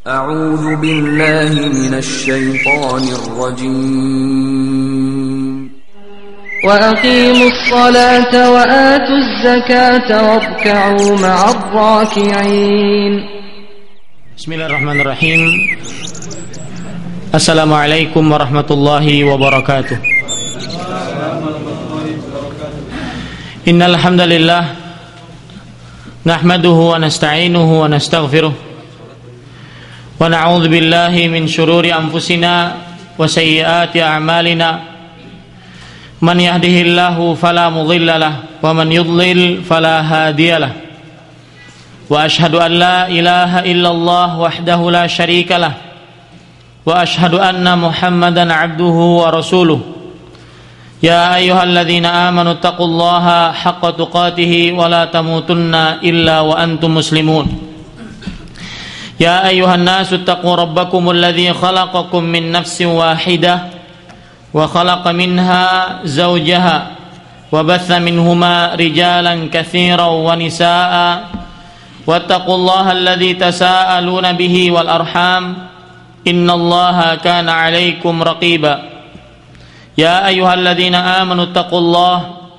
أعوذ بالله من الشيطان الرجيم وأقيموا الصلاة وآتوا الزكاة واركعوا مع الراكعين. Bismillahirrahmanirrahim. Assalamualaikum warahmatullahi wabarakatuh. Innal hamdalillah nahmaduhu wa nasta'inuhu wa nastaghfiruh wa na'udzu billahi min shururi anfusina wa sayyiati a'malina. Man yahdihillahu fala mudilla lahu wa man yudlil fala hadiya lahu. Wa ashhadu an la ilaha illallah wahdahu la syarika lah. Wa ashhadu anna Muhammadan abduhu wa rasuluh. Ya ayyuhalladzina amanu taqullaha haqqa tuqatih wa la tamutunna illa wa antum muslimun. Ya ayyuhan nasu taqu rabbakumul ladzi khalaqakum min nafsin wahidah wa khalaqa minha zawjaha wa batha minhuma rijalan katsiran wa nisaa'a wattaqullaha alladzi tasaaluna bihi wal arham innallaha kana 'alaikum raqiba. Ya ayyuhalladzina amanu taqullaha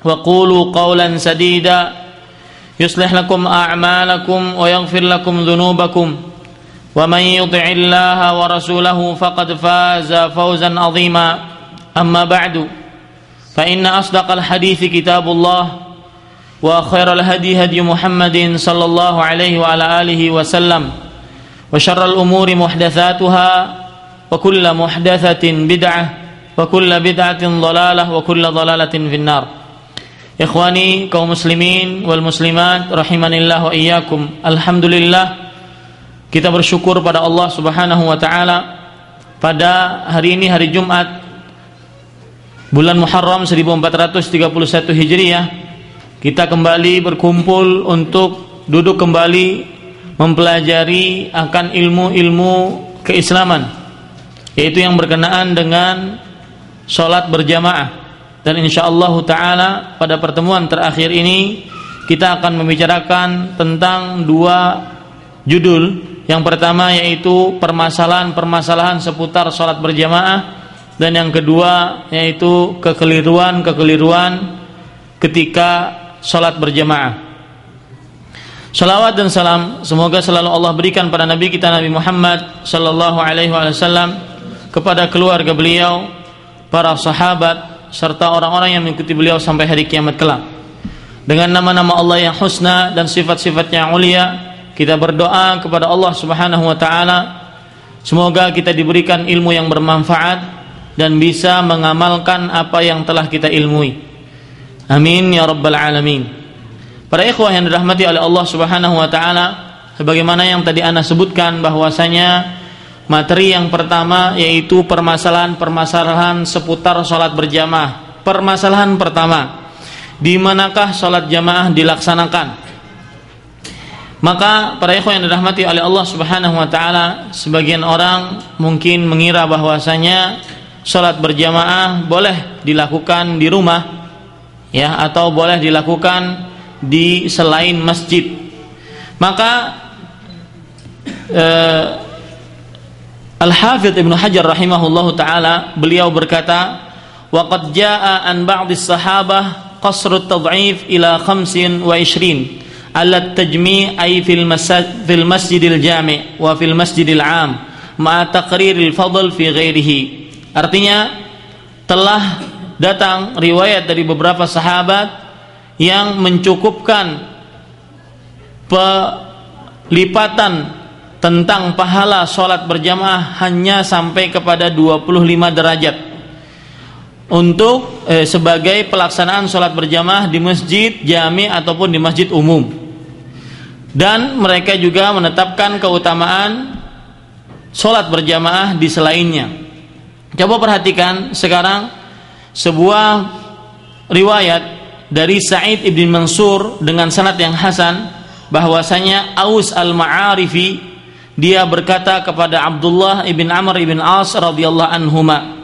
wa qulu qawlan sadida yuslih lakum a'malakum wa yaghfir lakum dhunubakum wa man yuti'illaha wa rasulahu faqad faza fawzan 'azima. Amma ba'du, fa inna asdaqal hadithi kitabullah wa khairal hadi hadi Muhammadin sallallahu alaihi wa ala alihi wasallam wa syarral umuri muhdatsatuha wa kullu muhdatsatin bid'ah wa kullu bid'atin dhalalah wa kullu dhalalatin finnar. Ikhwani kaum muslimin wal muslimat rahimanillah wa iyyakum. Alhamdulillah, kita bersyukur pada Allah Subhanahu wa taala pada hari ini, hari Jumat, bulan Muharram 1431 Hijriah, kita kembali berkumpul untuk duduk kembali mempelajari akan ilmu-ilmu keislaman, yaitu yang berkenaan dengan salat berjamaah. Dan insyaallah ta'ala pada pertemuan terakhir ini kita akan membicarakan tentang dua judul. Yang pertama yaitu permasalahan-permasalahan seputar salat berjamaah, dan yang kedua yaitu kekeliruan ketika salat berjamaah. Salawat dan salam semoga selalu Allah berikan pada Nabi kita Nabi Muhammad sallallahu alaihi wasallam, kepada keluarga beliau, para sahabat, serta orang-orang yang mengikuti beliau sampai hari kiamat kelak. Dengan nama-nama Allah yang husna dan sifat-sifatnya yang mulia, kita berdoa kepada Allah Subhanahu wa taala semoga kita diberikan ilmu yang bermanfaat dan bisa mengamalkan apa yang telah kita ilmui. Amin ya rabbal alamin. Para ikhwah yang dirahmati oleh Allah Subhanahu wa taala, sebagaimana yang tadi ana sebutkan bahwasanya materi yang pertama yaitu permasalahan-permasalahan seputar salat berjamaah. Permasalahan pertama, di manakah salat jamaah dilaksanakan? Maka para ikhwan yang dirahmati oleh Allah Subhanahu wa taala, sebagian orang mungkin mengira bahwasanya salat berjamaah boleh dilakukan di rumah, ya, atau boleh dilakukan di selain masjid. Maka Al-Hafidz Ibnu Hajar rahimahullahu taala beliau berkata, wa qad jaa an ba'dis sahabah qasrut tad'if ila 25 ala tajmi' ay fil masjidil jami' wa fil masjidil 'am ma taqriril fadl fi ghairihi. Artinya telah datang riwayat dari beberapa sahabat yang mencukupkan pelipatan tentang pahala sholat berjamaah hanya sampai kepada 25 derajat untuk sebagai pelaksanaan sholat berjamaah di masjid jami ataupun di masjid umum. Dan mereka juga menetapkan keutamaan sholat berjamaah di selainnya. Coba perhatikan sekarang sebuah riwayat dari Sa'id ibn Mansur dengan sanad yang hasan, bahwasanya Aus al-Ma'arifi dia berkata kepada Abdullah ibn Amr ibn As radhiyallahu anhuma,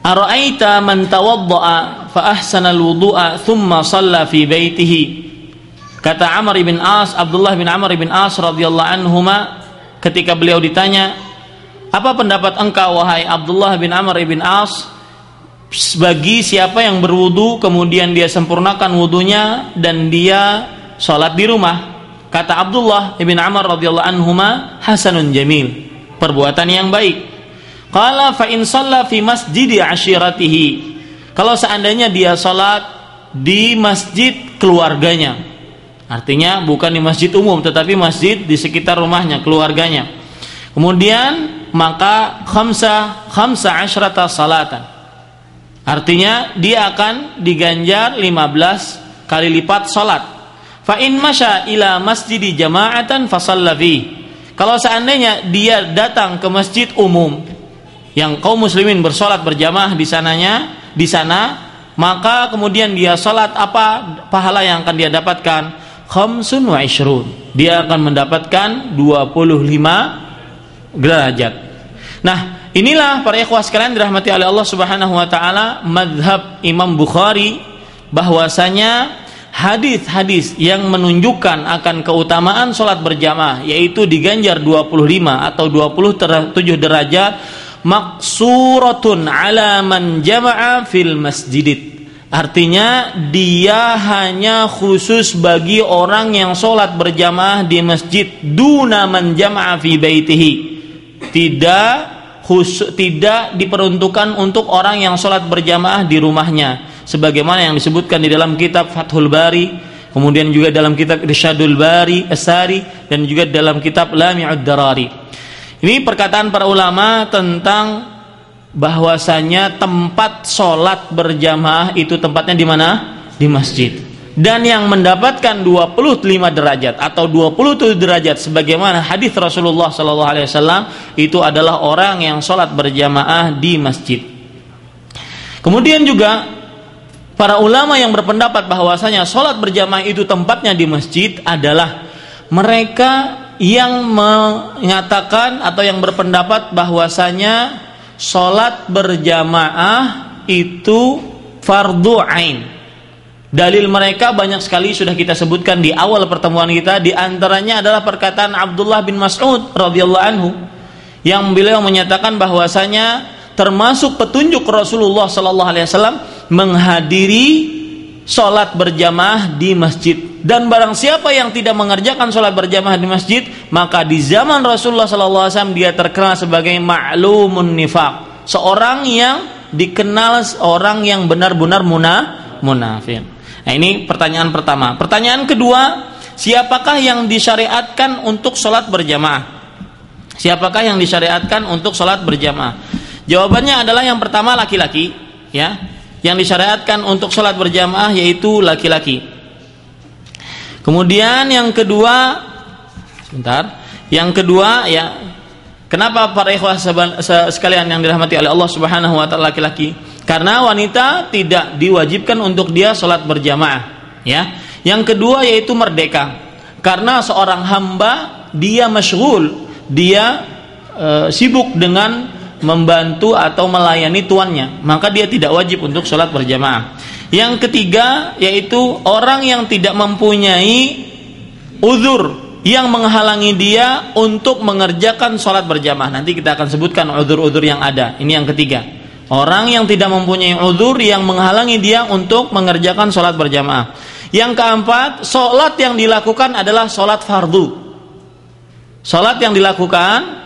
ara'aita man tawadda'a fa ahsana al-wudu'a thumma shalla fi baitihi. Kata Amr ibn As, Abdullah bin Amr ibn As radhiyallahu anhuma, ketika beliau ditanya, apa pendapat engkau wahai Abdullah bin Amr bin As bagi siapa yang berwudu kemudian dia sempurnakan wudunya dan dia sholat di rumah? Kata Abdullah bin Amr radhiyallahu anhuma, hasanun jamil, perbuatan yang baik. Qala fa in shalla fi masjidi ashiratihi, kalau seandainya dia sholat di masjid keluarganya, artinya bukan di masjid umum tetapi masjid di sekitar rumahnya, keluarganya, kemudian maka khamsa asyrata salatan, artinya dia akan diganjar 15 kali lipat salat. Fa in masya ila masjidi jama'atan fa shalla fi, kalau seandainya dia datang ke masjid umum yang kaum muslimin bersolat berjamaah di sana, maka kemudian dia salat, apa pahala yang akan dia dapatkan? Khamsun wa ishrun, dia akan mendapatkan 25 derajat. Nah, inilah para ikhwah sekalian dirahmati oleh Allah Subhanahu wa taala, mazhab Imam Bukhari, bahwasanya hadis-hadis yang menunjukkan akan keutamaan salat berjamaah, yaitu diganjar 25 atau 27 derajat, maksuratun ala man jama'a fil masjidid, artinya dia hanya khusus bagi orang yang sholat berjamaah di masjid, duna man jama'a fi baitihi, tidak diperuntukkan untuk orang yang sholat berjamaah di rumahnya, sebagaimana yang disebutkan di dalam kitab Fathul Bari, kemudian juga dalam kitab Irsyadul Bari As-Sari, dan juga dalam kitab Lami'ud Darari. Ini perkataan para ulama tentang bahwasanya tempat sholat berjamaah itu tempatnya di mana? Di masjid. Dan yang mendapatkan 25 derajat atau 27 derajat sebagaimana hadis Rasulullah SAW itu adalah orang yang sholat berjamaah di masjid. Kemudian juga para ulama yang berpendapat bahwasanya sholat berjamaah itu tempatnya di masjid adalah mereka yang mengatakan atau yang berpendapat bahwasanya sholat berjamaah itu fardu ain. Dalil mereka banyak sekali, sudah kita sebutkan di awal pertemuan kita. Di antaranya adalah perkataan Abdullah bin Mas'ud radhiyallahu anhu, yang beliau menyatakan bahwasanya termasuk petunjuk Rasulullah sallallahu alaihi wasallam menghadiri sholat berjamaah di masjid. Dan barang siapa yang tidak mengerjakan sholat berjamaah di masjid, maka di zaman Rasulullah SAW dia terkenal sebagai ma'lumun nifaq, seorang yang dikenal orang yang benar-benar munafik. Nah, ini pertanyaan pertama. Pertanyaan kedua, siapakah yang disyariatkan untuk sholat berjamaah? Siapakah yang disyariatkan untuk sholat berjamaah? Jawabannya adalah yang pertama laki-laki, ya. Yang disyariatkan untuk sholat berjamaah yaitu laki-laki. Kemudian yang kedua, ya, kenapa para ikhwah sekalian yang dirahmati oleh Allah Subhanahu wa taala laki-laki? Karena wanita tidak diwajibkan untuk dia sholat berjamaah, ya. Yang kedua yaitu merdeka. Karena seorang hamba dia masyghul, dia sibuk dengan membantu atau melayani tuannya, maka dia tidak wajib untuk sholat berjamaah. Yang ketiga yaitu orang yang tidak mempunyai uzur yang menghalangi dia untuk mengerjakan sholat berjamaah. Nanti kita akan sebutkan uzur-uzur yang ada. Ini yang ketiga, orang yang tidak mempunyai uzur yang menghalangi dia untuk mengerjakan sholat berjamaah. Yang keempat, sholat yang dilakukan adalah sholat fardu. Sholat yang dilakukan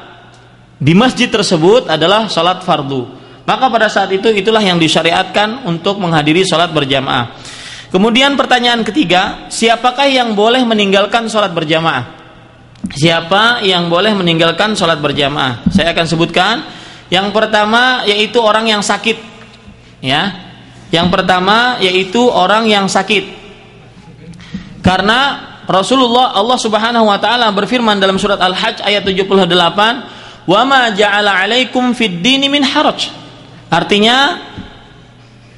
di masjid tersebut adalah sholat fardu. Maka pada saat itu itulah yang disyariatkan untuk menghadiri sholat berjamaah. Kemudian pertanyaan ketiga, siapakah yang boleh meninggalkan sholat berjamaah? Siapa yang boleh meninggalkan sholat berjamaah? Saya akan sebutkan. Yang pertama yaitu orang yang sakit, ya. Yang pertama yaitu orang yang sakit. Karena Rasulullah Allah Subhanahu wa taala berfirman dalam surat Al-Hajj ayat 78, "Wa ma ja'ala 'alaikum fid dini min haraj." Artinya,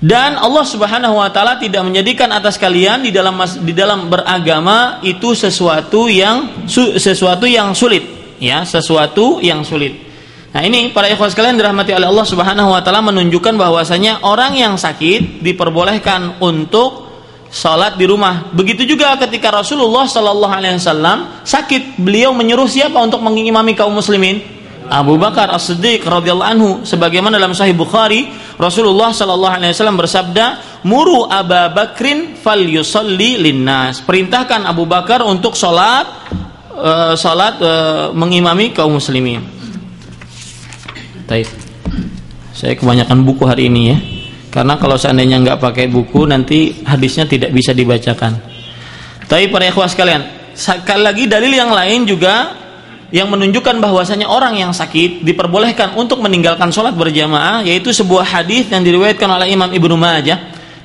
dan Allah Subhanahu wa taala tidak menjadikan atas kalian di dalam beragama itu sesuatu yang sulit, ya, sesuatu yang sulit. Nah, ini para ikhwan sekalian dirahmati oleh Allah Subhanahu wa taala menunjukkan bahwasanya orang yang sakit diperbolehkan untuk sholat di rumah. Begitu juga ketika Rasulullah Sallallahu Alaihi Wasallam sakit, beliau menyuruh siapa untuk mengimami kaum muslimin? Abu Bakar As-Siddiq radhiyallahu anhu. Sebagaimana dalam Sahih Bukhari, Rasulullah Sallallahu Alaihi Wasallam bersabda, "Muru Abu Bakrin falyusalli linnas." Perintahkan Abu Bakar untuk sholat mengimami kaum muslimin. Baik. Saya kebanyakan buku hari ini ya. Karena kalau seandainya nggak pakai buku, nanti hadisnya tidak bisa dibacakan. Tapi para ikhwah sekalian, sekali lagi dalil yang lain juga yang menunjukkan bahwasanya orang yang sakit diperbolehkan untuk meninggalkan sholat berjamaah, yaitu sebuah hadis yang diriwayatkan oleh Imam Ibnu Majah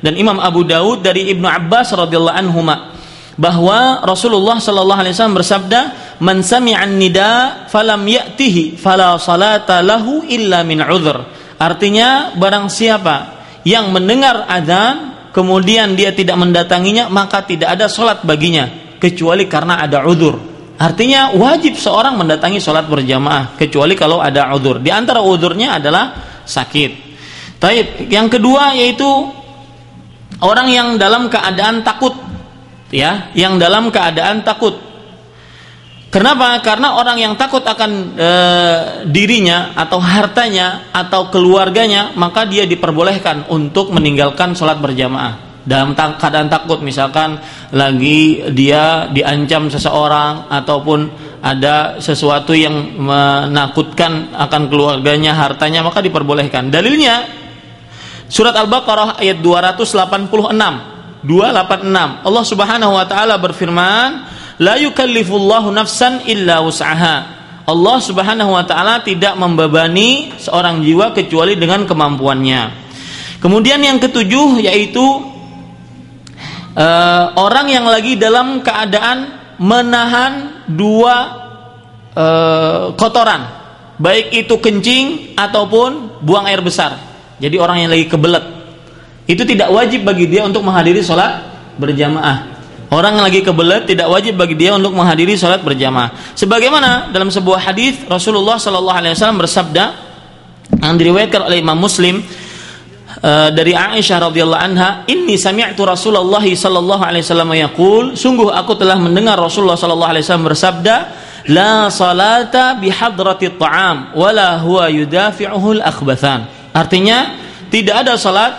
dan Imam Abu Daud dari Ibnu Abbas radhiyallahu anhuma, bahwa Rasulullah sallallahu alaihi wasallam bersabda, "Man sami'an nida falam ya'tihi fala salata lahu illa min 'udhr." Artinya, barang siapa yang mendengar azan kemudian dia tidak mendatanginya, maka tidak ada sholat baginya kecuali karena ada udzur. Artinya wajib seorang mendatangi sholat berjamaah kecuali kalau ada udzur. Di antara udzurnya adalah sakit. Taib. Yang kedua yaitu orang yang dalam keadaan takut, ya, yang dalam keadaan takut. Kenapa? Karena orang yang takut akan dirinya atau hartanya atau keluarganya, maka dia diperbolehkan untuk meninggalkan sholat berjamaah dalam keadaan takut. Misalkan lagi dia diancam seseorang ataupun ada sesuatu yang menakutkan akan keluarganya, hartanya, maka diperbolehkan. Dalilnya surat Al-Baqarah ayat 286. Allah Subhanahu wa taala berfirman, "La yukallifullahu nafsan illa wus'aha." Allah Subhanahu wa taala tidak membebani seorang jiwa kecuali dengan kemampuannya. Kemudian yang ketujuh yaitu orang yang lagi dalam keadaan menahan dua kotoran, baik itu kencing ataupun buang air besar. Jadi orang yang lagi kebelet, itu tidak wajib bagi dia untuk menghadiri sholat berjamaah. Orang yang lagi kebelet tidak wajib bagi dia untuk menghadiri sholat berjamaah. Sebagaimana dalam sebuah hadis Rasulullah Sallallahu Alaihi Wasallam bersabda yang diriwayatkan oleh Imam Muslim dari Aisyah radhiyallahu anha, "Inni sami'tu Rasulullah Sallallahu Alaihi Wasallam yaqul." Sungguh aku telah mendengar Rasulullah Sallallahu Alaihi Wasallam bersabda, "La salata bihadratit ta'am, wala huwa yudafi'uhul akhbathan." Artinya tidak ada salat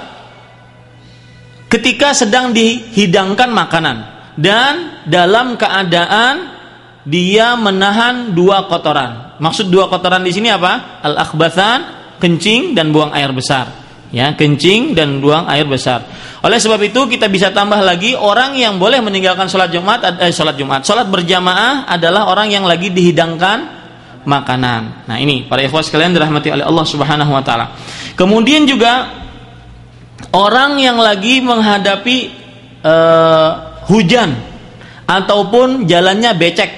ketika sedang dihidangkan makanan dan dalam keadaan dia menahan dua kotoran. Maksud dua kotoran di sini apa? Al-akhbathan, kencing dan buang air besar. Ya, kencing dan buang air besar. Oleh sebab itu kita bisa tambah lagi, orang yang boleh meninggalkan sholat berjamaah adalah orang yang lagi dihidangkan makanan. Nah, ini para ikhwah sekalian dirahmati oleh Allah Subhanahu wa taala. Kemudian juga orang yang lagi menghadapi hujan ataupun jalannya becek,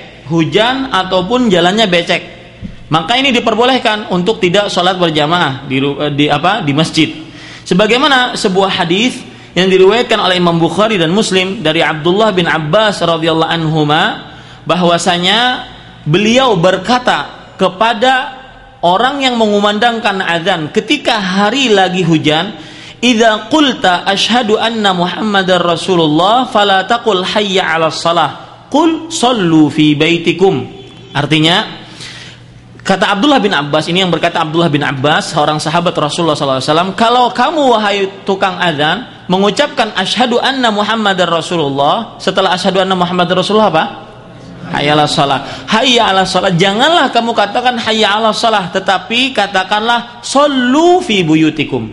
maka ini diperbolehkan untuk tidak sholat berjamaah di masjid. Sebagaimana sebuah hadis yang diriwayatkan oleh Imam Bukhari dan Muslim dari Abdullah bin Abbas radhiyallahu anhuma, bahwasanya beliau berkata kepada orang yang mengumandangkan azan ketika hari lagi hujan, "Idza qulta asyhadu anna Muhammadar Rasulullah fala taqul hayya 'alas shalah, qul shallu fi baitikum." Artinya, kata Abdullah bin Abbas, ini yang berkata Abdullah bin Abbas, seorang sahabat Rasulullah SAW, "Kalau kamu wahai tukang azan mengucapkan asyhadu anna Muhammadar Rasulullah, setelah asyhadu anna Muhammadar Rasulullah apa? Hayya 'alas shalah. Hayya 'alas shalah. Janganlah kamu katakan hayya 'alas shalah, tetapi katakanlah shallu fi buyutikum."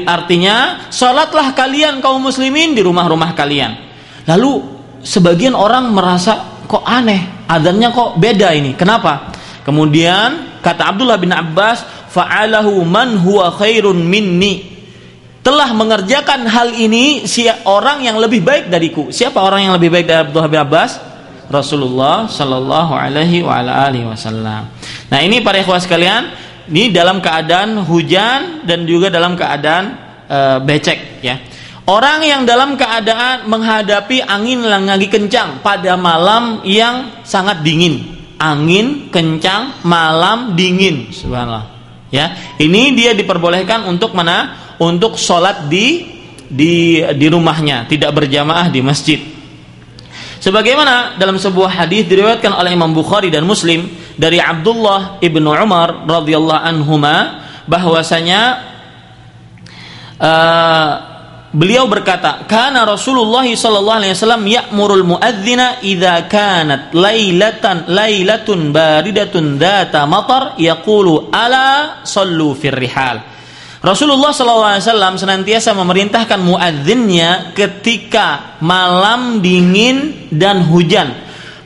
Artinya, salatlah kalian kaum muslimin di rumah-rumah kalian. Lalu sebagian orang merasa kok aneh, azannya kok beda ini. Kenapa? Kemudian kata Abdullah bin Abbas, "Fa'alahu man huwa khairun minni." Telah mengerjakan hal ini orang yang lebih baik dariku. Siapa orang yang lebih baik dari Abdullah bin Abbas? Rasulullah sallallahu alaihi wa ala alihi wasallam. Nah, ini para ikhwah sekalian, ini dalam keadaan hujan dan juga dalam keadaan becek, ya. Orang yang dalam keadaan menghadapi angin yang lagi kencang pada malam yang sangat dingin. Angin kencang, malam dingin, subhanallah. Ya, ini dia diperbolehkan untuk mana? Untuk sholat di di rumahnya, tidak berjamaah di masjid. Sebagaimana dalam sebuah hadis diriwayatkan oleh Imam Bukhari dan Muslim dari Abdullah ibnu Umar radhiyallahu anhuma, bahwasanya beliau berkata, "Kana Rasulullah sallallahu alaihi wasallam ya'murul muadzina idza kanat lailatun baridatun dzata matar yaqulu ala sallu fir rihal." Rasulullah SAW senantiasa memerintahkan muadzinnya ketika malam dingin dan hujan.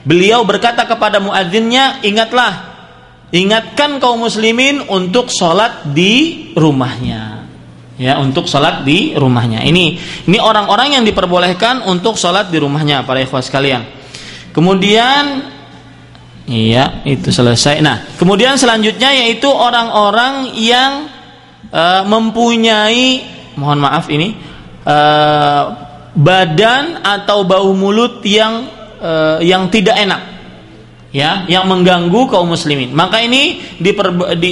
Beliau berkata kepada muadzinnya, ingatkan kaum muslimin untuk sholat di rumahnya. Ya, untuk sholat di rumahnya. Ini orang-orang yang diperbolehkan untuk sholat di rumahnya, para ikhwah sekalian. Kemudian, iya, itu selesai. Nah, kemudian selanjutnya yaitu orang-orang yang mempunyai, mohon maaf ini, badan atau bau mulut yang tidak enak, ya, yang mengganggu kaum muslimin. Maka ini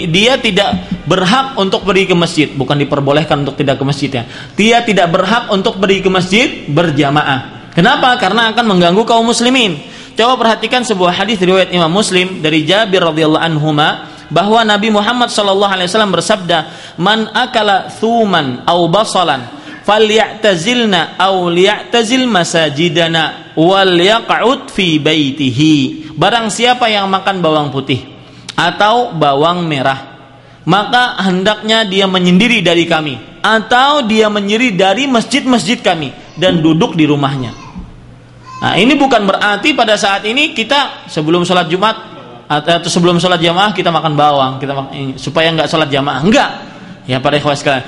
dia tidak berhak untuk pergi ke masjid, bukan diperbolehkan untuk tidak ke masjid, ya. Dia tidak berhak untuk pergi ke masjid berjamaah. Kenapa? Karena akan mengganggu kaum muslimin. Coba perhatikan sebuah hadis riwayat Imam Muslim dari Jabir radhiyallahu anhuma, bahwa Nabi Muhammad sallallahu alaihi wasallam bersabda, "Man akala thuman aw basalan falyatazilna aw liyatazil masajidana wal yaq'ud fi baitihi." Barang siapa yang makan bawang putih atau bawang merah, maka hendaknya dia menyendiri dari kami atau dia menyendiri dari masjid-masjid kami dan duduk di rumahnya. Nah, ini bukan berarti pada saat ini kita sebelum sholat Jumat atau sebelum sholat jamaah kita makan bawang, supaya nggak sholat jamaah, enggak, ya para ikhwah sekalian.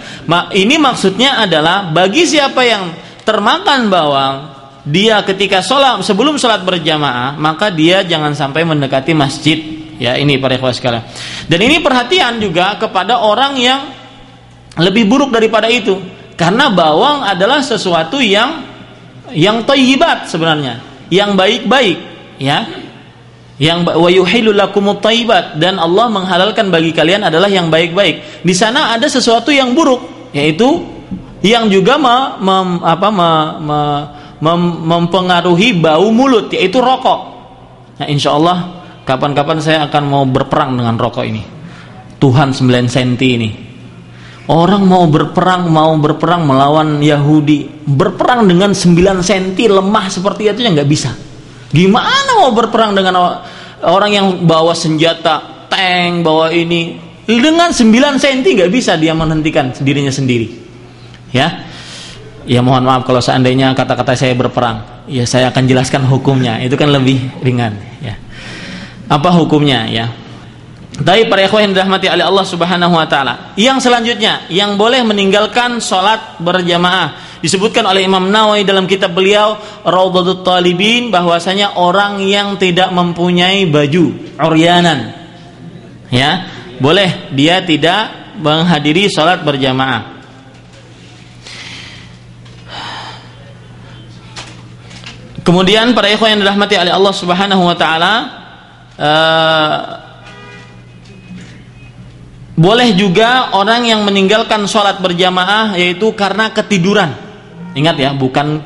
Ini maksudnya adalah bagi siapa yang termakan bawang, dia ketika sholat, sebelum sholat berjamaah, maka dia jangan sampai mendekati masjid, ya, ini para ikhwah sekalian. Dan ini perhatian juga kepada orang yang lebih buruk daripada itu, karena bawang adalah sesuatu yang thayyibat sebenarnya, yang baik-baik, ya. Yang wa yuhillu lakumut thayyibat, dan Allah menghalalkan bagi kalian adalah yang baik-baik. Di sana ada sesuatu yang buruk, yaitu yang juga mempengaruhi bau mulut, yaitu rokok. Nah, insyaallah kapan-kapan saya akan mau berperang dengan rokok ini. Tuhan 9 cm ini. Orang mau berperang melawan Yahudi, berperang dengan 9 cm lemah seperti itu yang nggak bisa. Gimana mau berperang dengan orang yang bawa senjata, tank, bawa ini, dengan 9 cm nggak bisa dia menghentikan dirinya sendiri, ya. Ya mohon maaf kalau seandainya kata-kata saya berperang, ya saya akan jelaskan hukumnya, itu kan lebih ringan, ya. Apa hukumnya, ya? Tapi para ikhwah yang dirahmati oleh Allah Subhanahu wa taala, yang selanjutnya yang boleh meninggalkan sholat berjamaah, disebutkan oleh Imam Nawawi dalam kitab beliau Raudhatul Talibin, bahwasanya orang yang tidak mempunyai baju uryanan, ya, boleh dia tidak menghadiri sholat berjamaah. Kemudian para ikhwan yang dirahmati oleh Allah Subhanahu wa taala, boleh juga orang yang meninggalkan sholat berjamaah yaitu karena ketiduran. Ingat ya, bukan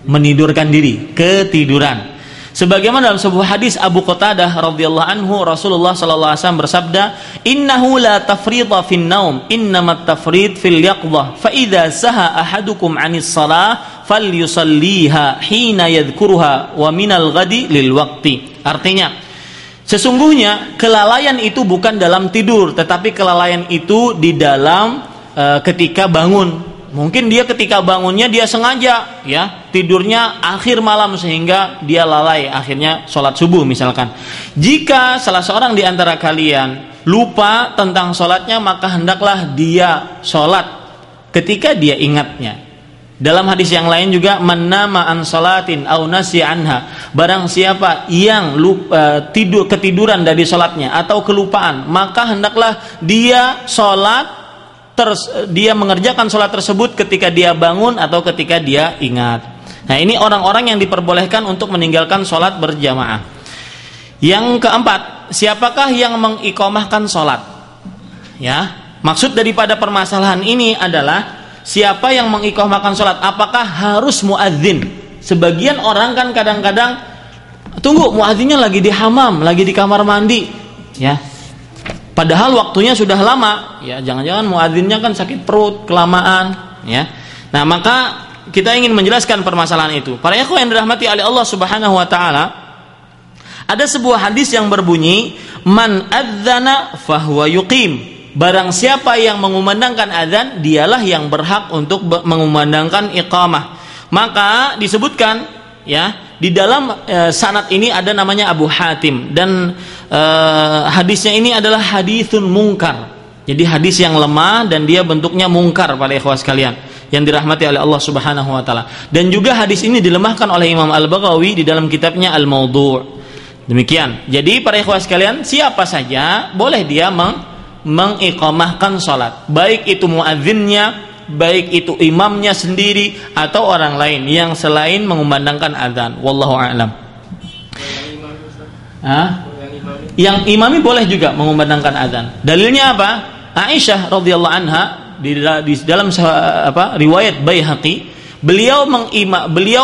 menidurkan diri, ketiduran. Sebagaimana dalam sebuah hadis Abu Qatadah radhiyallahu anhu, Rasulullah sallallahu alaihi wasallam bersabda, "Innahu la tafridha fin naum, innamat tafrid fil yaqdhah. Fa idza saha ahadukum 'anis shalah falyusalliha hina yadhkuruha wa minal ghadi lil waqti." Artinya, sesungguhnya kelalaian itu bukan dalam tidur, tetapi kelalaian itu di dalam ketika bangun. Mungkin dia ketika bangunnya dia sengaja, ya, tidurnya akhir malam sehingga dia lalai, akhirnya sholat subuh misalkan. Jika salah seorang di antara kalian lupa tentang sholatnya, maka hendaklah dia sholat ketika dia ingatnya. Dalam hadis yang lain juga, man nama an salatin au nasi anha, barang siapa yang ketiduran dari sholatnya atau kelupaan, maka hendaklah dia sholat, dia mengerjakan sholat tersebut ketika dia bangun atau ketika dia ingat. Nah, ini orang-orang yang diperbolehkan untuk meninggalkan sholat berjamaah. Yang keempat, siapakah yang mengiqamahkan sholat? Ya, maksud daripada permasalahan ini adalah siapa yang mengiqamahkan salat? Apakah harus muadzin? Sebagian orang kan kadang-kadang tunggu muadzinnya lagi di hamam, lagi di kamar mandi, ya. Padahal waktunya sudah lama, ya. Jangan-jangan muadzinnya kan sakit perut, kelamaan, ya. Nah, maka kita ingin menjelaskan permasalahan itu. Para ikhwan yang dirahmati oleh Allah Subhanahu wa taala, ada sebuah hadis yang berbunyi, "Man adzana fahuwa yuqim." Barang siapa yang mengumandangkan azan, dialah yang berhak untuk mengumandangkan iqamah. Maka disebutkan, ya, di dalam sanad ini ada namanya Abu Hatim, dan hadisnya ini adalah haditsun munkar. Jadi hadis yang lemah dan dia bentuknya mungkar, para ikhwah sekalian yang dirahmati oleh Allah Subhanahu wa taala. Dan juga hadis ini dilemahkan oleh Imam Al-Baghawi di dalam kitabnya Al-Mawdu'. Demikian. Jadi para ikhwah sekalian, siapa saja boleh dia mengiqamahkan salat, baik itu muadzinnya, baik itu imamnya sendiri atau orang lain yang selain mengumandangkan azan. Wallahu a'lam. Yang imami boleh juga mengumandangkan azan. Dalilnya apa? Aisyah radhiyallahu anha di dalam riwayat Baihaqi, beliau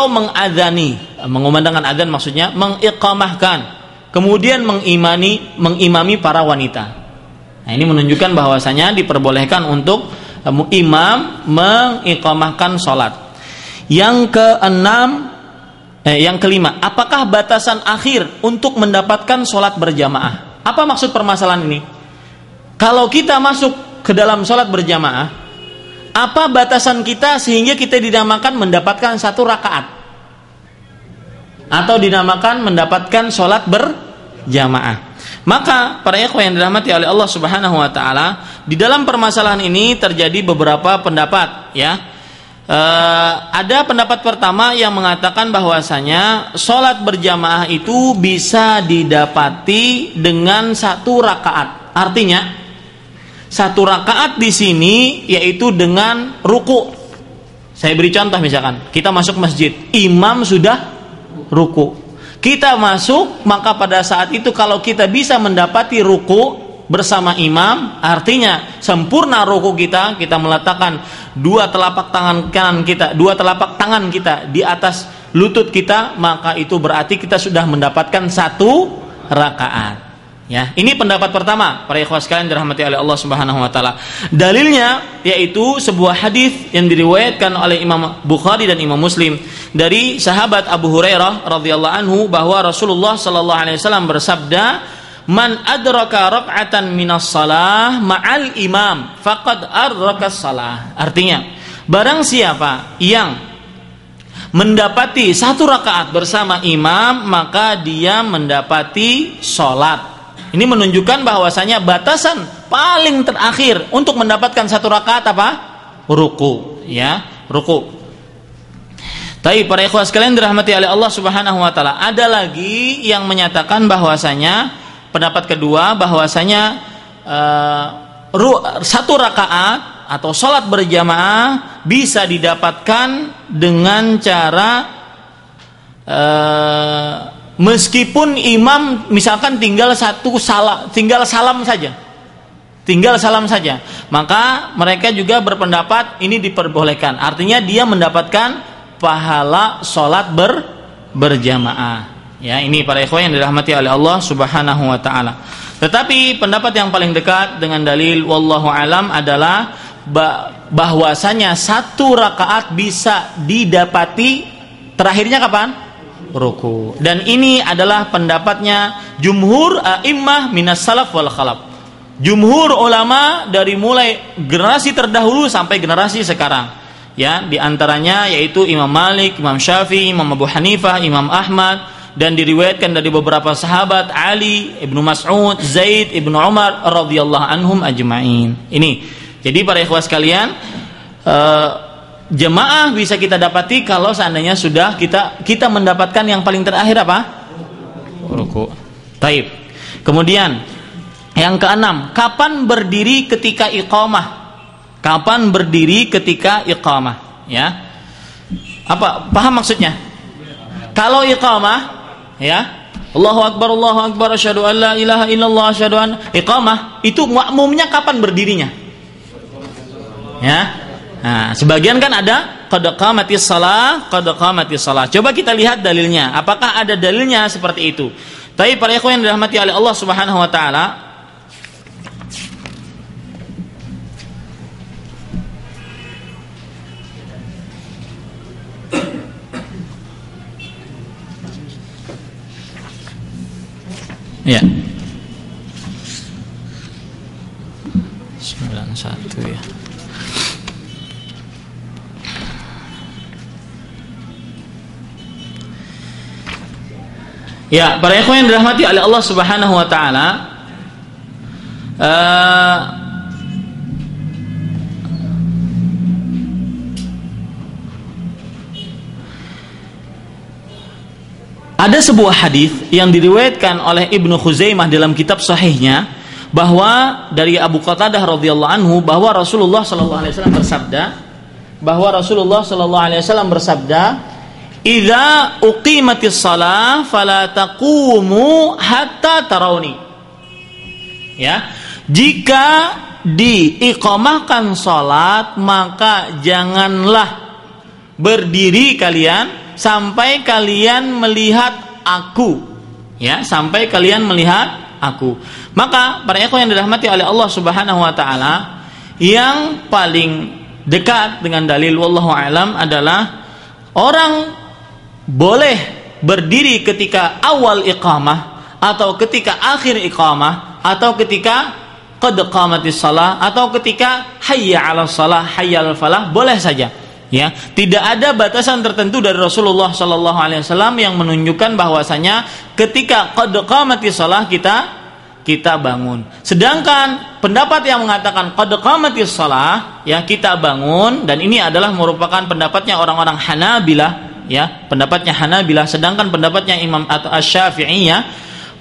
mengadzani, mengumandangkan azan maksudnya mengiqamahkan, kemudian mengimami para wanita. Nah, ini menunjukkan bahwasanya diperbolehkan untuk imam mengiqamahkan salat. Yang kelima, apakah batasan akhir untuk mendapatkan salat berjamaah? Apa maksud permasalahan ini? Kalau kita masuk ke dalam salat berjamaah, apa batasan kita sehingga kita dinamakan mendapatkan 1 rakaat? Atau dinamakan mendapatkan salat berjamaah? Maka para ikhwan yang dirahmati oleh Allah Subhanahu wa taala, di dalam permasalahan ini terjadi beberapa pendapat, ya. Ada pendapat pertama yang mengatakan bahwasanya salat berjamaah itu bisa didapati dengan 1 rakaat. Artinya 1 rakaat di sini yaitu dengan ruku. Saya beri contoh, misalkan kita masuk masjid, imam sudah ruku. Kita masuk, maka pada saat itu kalau kita bisa mendapati ruku bersama imam, artinya sempurna ruku kita meletakkan 2 telapak tangan kita di atas lutut kita, maka itu berarti kita sudah mendapatkan 1 rakaat. Ya, ini pendapat pertama, para ikhwah sekalian dirahmati oleh Allah Subhanahu wa taala. Dalilnya yaitu sebuah hadis yang diriwayatkan oleh Imam Bukhari dan Imam Muslim dari sahabat Abu Hurairah radhiyallahu anhu bahwa Rasulullah sallallahu alaihi wasallam bersabda, "Man adraka rak'atan minas shalah ma'al imam faqad adraka shalah." Artinya, barang siapa yang mendapati 1 rakaat bersama imam, maka dia mendapati salat. Ini menunjukkan bahwasanya batasan paling terakhir untuk mendapatkan 1 rakaat apa? Ruku, ya, ruku. Tapi para ikhwah sekalian dirahmati oleh Allah Subhanahu wa taala, ada lagi yang menyatakan bahwasanya pendapat kedua bahwasanya 1 rakaat atau salat berjamaah bisa didapatkan dengan cara meskipun imam misalkan tinggal salam saja, maka mereka juga berpendapat ini diperbolehkan. Artinya dia mendapatkan pahala salat berjamaah. Ya, ini para ikhwan yang dirahmati oleh Allah Subhanahu wa taala. Tetapi pendapat yang paling dekat dengan dalil wallahu alam adalah bahwasanya 1 rakaat bisa didapati terakhirnya kapan? Ruku. Dan ini adalah pendapatnya jumhur a'immah minas salaf wal khalaf. Jumhur ulama dari mulai generasi terdahulu sampai generasi sekarang. Ya, di antaranya yaitu Imam Malik, Imam Syafi'i, Imam Abu Hanifah, Imam Ahmad, dan diriwayatkan dari beberapa sahabat Ali, Ibnu Mas'ud, Zaid, Ibnu Umar radhiyallahu anhum ajma'in. Ini. Jadi para ikhwah sekalian, jemaah bisa kita dapati kalau seandainya sudah kita mendapatkan yang paling terakhir apa? Ruku. Taib. Kemudian yang keenam, kapan berdiri ketika iqamah? Kapan berdiri ketika iqamah? Ya. Apa? Paham maksudnya? Kalau iqamah, ya, Allahu Akbar, asyhadu an la ilaha illallah, asyhadu an iqamah, itu makmumnya kapan berdirinya? Ya. Nah, sebagian kan ada qad qamatis shalah, qad qamatis shalah. Coba kita lihat dalilnya. Apakah ada dalilnya seperti itu? Tapi para ikhwan yang dirahmati oleh Allah Subhanahu wa taala, ya. 91 ya. Ya, para ikhwan yang dirahmati oleh Allah Subhanahu wa taala, ada sebuah hadis yang diriwayatkan oleh Ibnu Khuzaimah dalam kitab sahihnya, bahwa dari Abu Qatadah radhiyallahu anhu bahwa Rasulullah sallallahu alaihi wasallam bersabda, "Idza uqimatis shalah fala taqumu hatta tarawni." Ya, jika diiqamahkan salat maka janganlah berdiri kalian sampai kalian melihat aku. Ya, sampai kalian melihat aku. Maka para ikhwan yang dirahmati oleh Allah Subhanahu wa taala, yang paling dekat dengan dalil wallahu alam adalah orang boleh berdiri ketika awal iqamah atau ketika akhir iqamah atau ketika qad qamatis shalah atau ketika hayya 'alas shalah, hayya 'alal falah, boleh saja. Ya, tidak ada batasan tertentu dari Rasulullah sallallahu alaihi wasallam yang menunjukkan bahwasanya ketika qad qamatis shalah kita bangun. Sedangkan pendapat yang mengatakan qad qamatis shalah, ya, kita bangun, dan ini adalah merupakan pendapatnya orang-orang Hanabilah, ya, pendapatnya Hanabilah, sedangkan pendapatnya Imam Asy-Syafi'iyah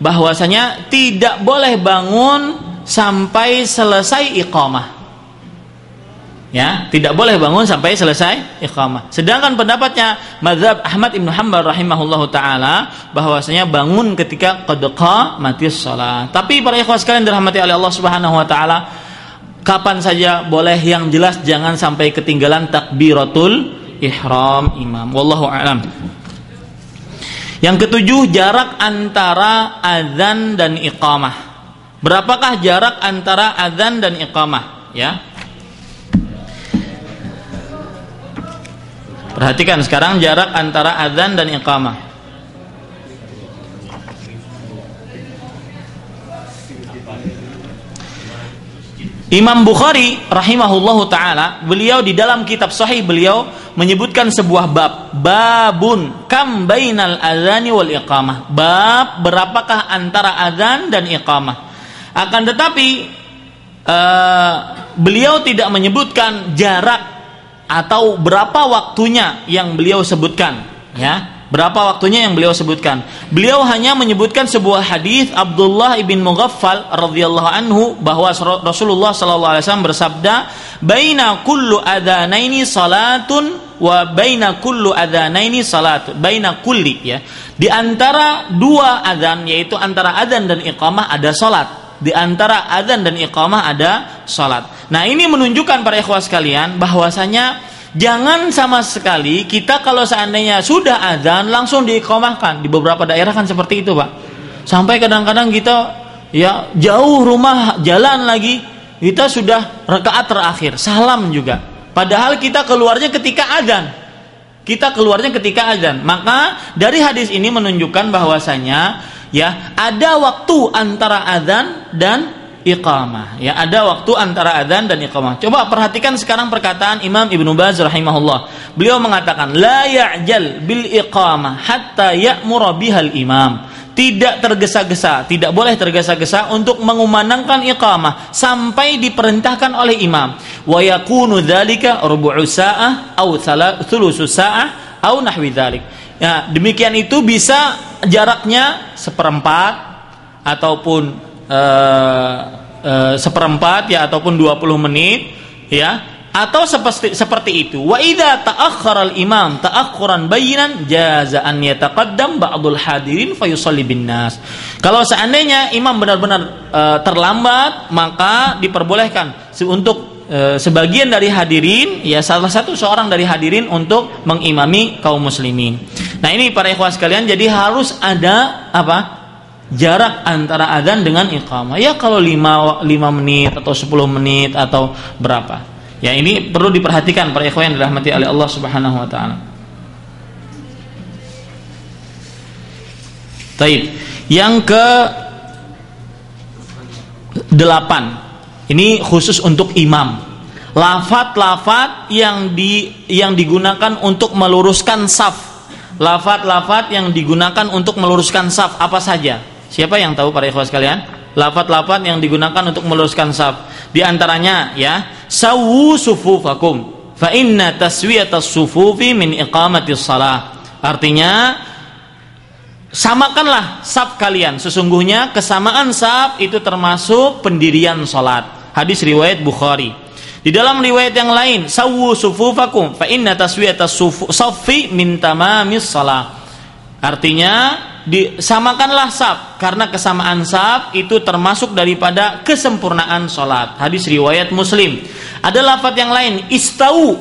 bahwasanya tidak boleh bangun sampai selesai iqamah. Ya, tidak boleh bangun sampai selesai iqamah. Sedangkan pendapatnya mazhab Ahmad Ibn Hanbal rahimahullahu taala bahwasanya bangun ketika qad qamatis shalah. Tapi para ikhwan sekalian dirahmati oleh Allah Subhanahu wa taala, kapan saja boleh, yang jelas jangan sampai ketinggalan takbiratul ihram imam. Wallahu a'lam. Yang ketujuh, jarak antara azan dan iqamah. Berapakah jarak antara azan dan iqamah? Ya. Perhatikan sekarang jarak antara azan dan iqamah. Imam Bukhari rahimahullahu taala, beliau di dalam kitab sahih beliau menyebutkan sebuah babun kam bainal azani wal iqamah. Bab berapakah antara azan dan iqamah. Akan tetapi beliau tidak menyebutkan jarak atau berapa waktunya yang beliau sebutkan, ya, berapa waktunya yang beliau sebutkan. Beliau hanya menyebutkan sebuah hadis Abdullah ibn Mughaffal radhiyallahu anhu bahwa Rasulullah sallallahu alaihi wasallam bersabda, "Baina kullu adzanaini salatun wa baina kullu adzanaini salatun." Baina kulli, ya, di antara dua adzan, yaitu antara adzan dan iqamah ada salat. Di antara adzan dan iqamah ada salat. Nah, ini menunjukkan para ikhwah sekalian bahwasanya jangan sama sekali kita kalau seandainya sudah adzan langsung diiqamahkan. Di beberapa daerah kan seperti itu, Pak. Sampai kadang-kadang kita, ya, jauh rumah, jalan lagi, kita sudah rakaat terakhir, salam juga. Padahal kita keluarnya ketika adzan. Maka dari hadis ini menunjukkan bahwasanya, ya, ada waktu antara adzan dan iqamah. Ya, ada waktu antara adzan dan iqamah. Coba perhatikan sekarang perkataan Imam Ibnu Baz rahimahullah. Beliau mengatakan, la ya'jal bil iqamah hatta ya'mura bihal imam. Tidak tergesa-gesa, tidak boleh tergesa-gesa untuk mengumandangkan iqamah sampai diperintahkan oleh imam. Wa yakunu dzalika rubu'u sa'ah aw thulutsu sa'ah aw nahwi dzalik. Ya, demikian itu bisa jaraknya seperempat ataupun seperempat, ya, ataupun 20 menit, ya, atau seperti itu. Wa idza ta'akhkhara al-imam ta'akhkhuran bayyinan jaza an yataqaddam ba'dul hadirin fayusalli bin nas. Kalau seandainya imam benar-benar terlambat, maka diperbolehkan untuk sebagian dari hadirin, ya salah satu seorang dari hadirin untuk mengimami kaum muslimin. Nah ini para ikhwah sekalian, jadi harus ada apa? Jarak antara adzan dengan iqamah. Ya kalau 5 menit atau 10 menit atau berapa. Ya ini perlu diperhatikan para ikhwan yang dirahmati oleh Allah Subhanahu wa taala. Baik. Yang ke-8. Ini khusus untuk imam. Lafaz-lafaz yang digunakan untuk meluruskan saf. Lafaz-lafaz yang digunakan untuk meluruskan saf apa saja? Siapa yang tahu para ikhwah sekalian? Lafaz-lafaz yang digunakan untuk meluruskan saf. Di antaranya ya, sawu sufufakum fa inna taswiyatas sufufi min iqamatis shalah. Artinya samakanlah saf kalian. Sesungguhnya kesamaan saf itu termasuk pendirian salat. Hadis riwayat Bukhari. Di dalam riwayat yang lain, sawu sufufakum fa inna taswiyatas saffi min tamamis shalah. Artinya disamakanlah saf karena kesamaan saf itu termasuk daripada kesempurnaan salat. Hadis riwayat Muslim. Ada lafaz yang lain, istau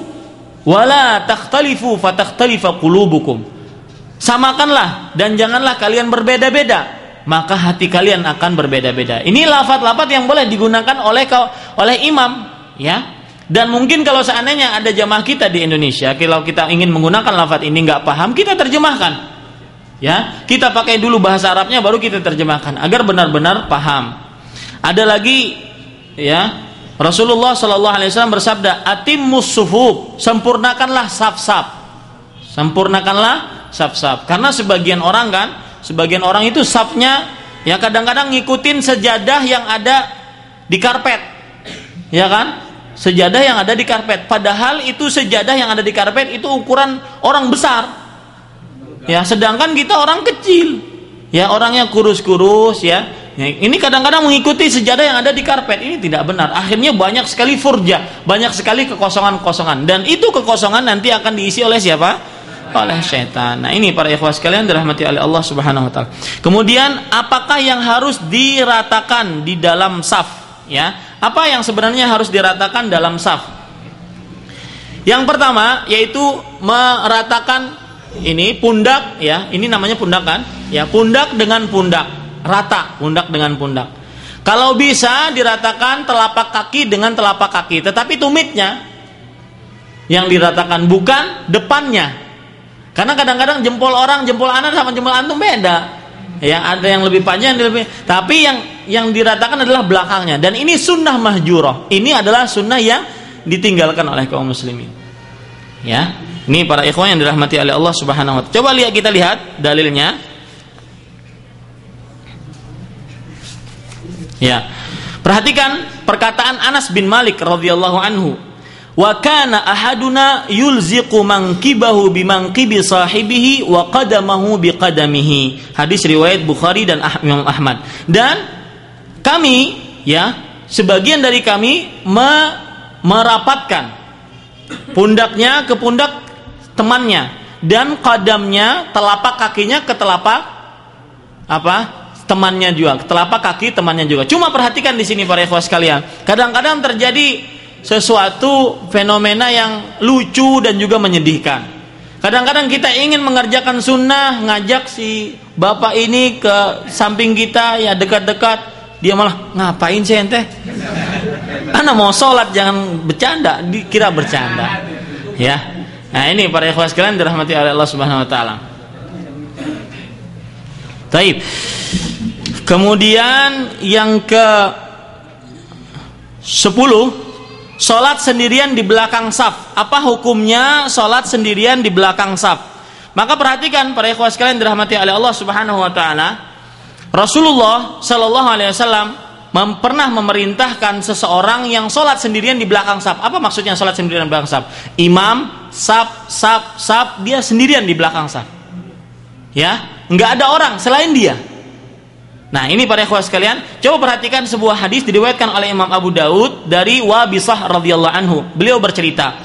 wala takhtalifu fatakhtalifa qulubukum. Samakanlah dan janganlah kalian berbeda-beda, maka hati kalian akan berbeda-beda. Ini lafaz-lafaz yang boleh digunakan oleh imam, ya. Dan mungkin kalau seandainya ada jamaah kita di Indonesia, kalau kita ingin menggunakan lafaz ini nggak paham, kita terjemahkan. Ya, kita pakai dulu bahasa Arabnya baru kita terjemahkan agar benar-benar paham. Ada lagi ya, Rasulullah sallallahu alaihi wasallam bersabda, "Atimmus sufuf", sempurnakanlah saf-saf. Sempurnakanlah saf-saf. Karena sebagian orang itu safnya ya kadang-kadang ngikutin sejadah yang ada di karpet. Ya kan? Sejadah yang ada di karpet. Padahal itu sejadah yang ada di karpet itu ukuran orang besar. Ya, sedangkan kita orang kecil, ya orangnya kurus-kurus, ya. Ini kadang-kadang mengikuti sejadah yang ada di karpet. Ini tidak benar. Akhirnya banyak sekali furja, banyak sekali kekosongan-kekosongan. Dan itu kekosongan nanti akan diisi oleh siapa? Oleh setan. Nah ini para ikhwah sekalian dirahmati oleh Allah Subhanahu Wa Taala. Kemudian apakah yang harus diratakan di dalam saf? Ya, apa yang sebenarnya harus diratakan dalam saf? Yang pertama yaitu meratakan ini pundak, ya, ini namanya pundak kan? Ya, pundak dengan pundak, rata, pundak dengan pundak. Kalau bisa diratakan telapak kaki dengan telapak kaki, tetapi tumitnya yang diratakan, bukan depannya. Karena kadang-kadang jempol orang, jempol anak sama jempol antum beda. Ya, ada yang lebih panjang, tapi yang diratakan adalah belakangnya. Dan ini sunnah mahjurah. Ini adalah sunnah yang ditinggalkan oleh kaum muslimin. Ya. Ini para ikhwan yang dirahmati oleh Allah Subhanahu wa taala. Coba kita lihat dalilnya. Ya. Perhatikan perkataan Anas bin Malik radhiyallahu anhu. Wa kana ahaduna yulziqu mankibahu bimanqibi sahibihi wa qadamahu biqadamihi. Hadis riwayat Bukhari dan Imam Ahmad. Dan kami, ya, sebagian dari kami merapatkan pundaknya ke pundak temannya dan qadamnya, telapak kakinya ke telapak temannya juga, ke telapak kaki temannya juga. Cuma perhatikan di sini para ikhwah sekalian, kadang-kadang terjadi sesuatu fenomena yang lucu dan juga menyedihkan. Kadang-kadang kita ingin mengerjakan sunnah, ngajak si bapak ini ke samping kita, ya dekat-dekat, dia malah ngapain sih ente? Ana mau sholat, jangan bercanda, dikira bercanda. Ya. Nah ini para ikhwah sekalian dirahmati oleh Allah Subhanahu wa taala. Baik. Kemudian yang ke-10, salat sendirian di belakang saf. Apa hukumnya salat sendirian di belakang saf? Maka perhatikan para ikhwah sekalian dirahmati oleh Allah Subhanahu wa taala. Rasulullah sallallahu alaihi wasallam pernah memerintahkan seseorang yang sholat sendirian di belakang saf. Apa maksudnya sholat sendirian di belakang saf? Imam, saf, dia sendirian di belakang saf. Ya, nggak ada orang selain dia. Nah ini para ikhwah sekalian, coba perhatikan sebuah hadis diriwayatkan oleh Imam Abu Daud dari Wabisah radhiyallahu anhu. Beliau bercerita,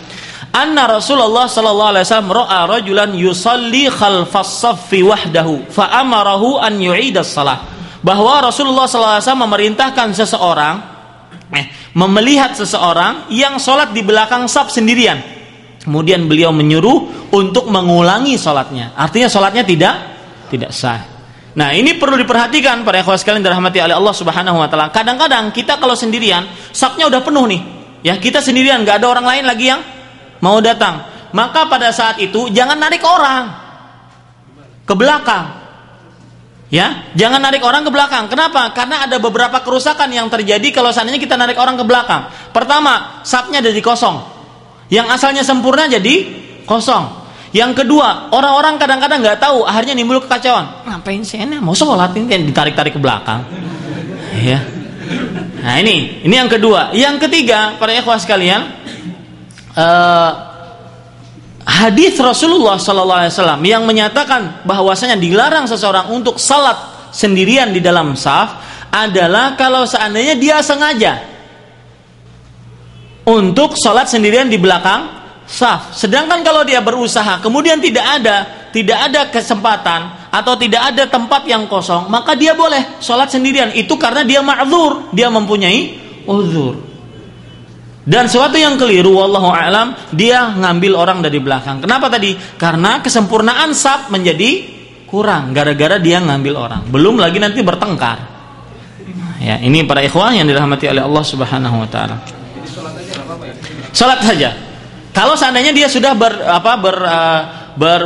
anna Rasulullah sallallahu alaihi wasallam ra'a rajulan yusalli khalfas saffi wahdahu fa amarahu an yu'idas shalah. Bahwa Rasulullah SAW memerintahkan seseorang melihat seseorang yang sholat di belakang saf sendirian. Kemudian beliau menyuruh untuk mengulangi sholatnya. Artinya sholatnya tidak sah. Nah, ini perlu diperhatikan para ikhwah sekalian dirahmati oleh Allah Subhanahu wa taala. Kadang-kadang kita kalau sendirian, safnya udah penuh nih. Ya, kita sendirian, nggak ada orang lain lagi yang mau datang. Maka pada saat itu jangan narik orang ke belakang. Ya, jangan narik orang ke belakang. Kenapa? Karena ada beberapa kerusakan yang terjadi kalau seandainya kita narik orang ke belakang. Pertama, safnya jadi kosong. Yang asalnya sempurna jadi kosong. Yang kedua, orang-orang kadang-kadang nggak tahu, akhirnya timbul kekacauan. Ngapain sih ini? Mau sholat ini ditarik-tarik ke belakang. Ya. Nah, ini yang kedua. Yang ketiga, para ikhwah sekalian, hadis Rasulullah SAW yang menyatakan bahwasanya dilarang seseorang untuk salat sendirian di dalam saf adalah kalau seandainya dia sengaja untuk salat sendirian di belakang saf. Sedangkan kalau dia berusaha kemudian tidak ada kesempatan atau tidak ada tempat yang kosong, maka dia boleh salat sendirian. Itu karena dia ma'dzur, dia mempunyai uzur. Dan sesuatu yang keliru, wallahu a'lam, dia ngambil orang dari belakang. Kenapa tadi? Karena kesempurnaan saf menjadi kurang gara-gara dia ngambil orang. Belum lagi nanti bertengkar. Ya, ini para ikhwah yang dirahmati oleh Allah Subhanahu wa taala. Salat saja. Kalau seandainya dia sudah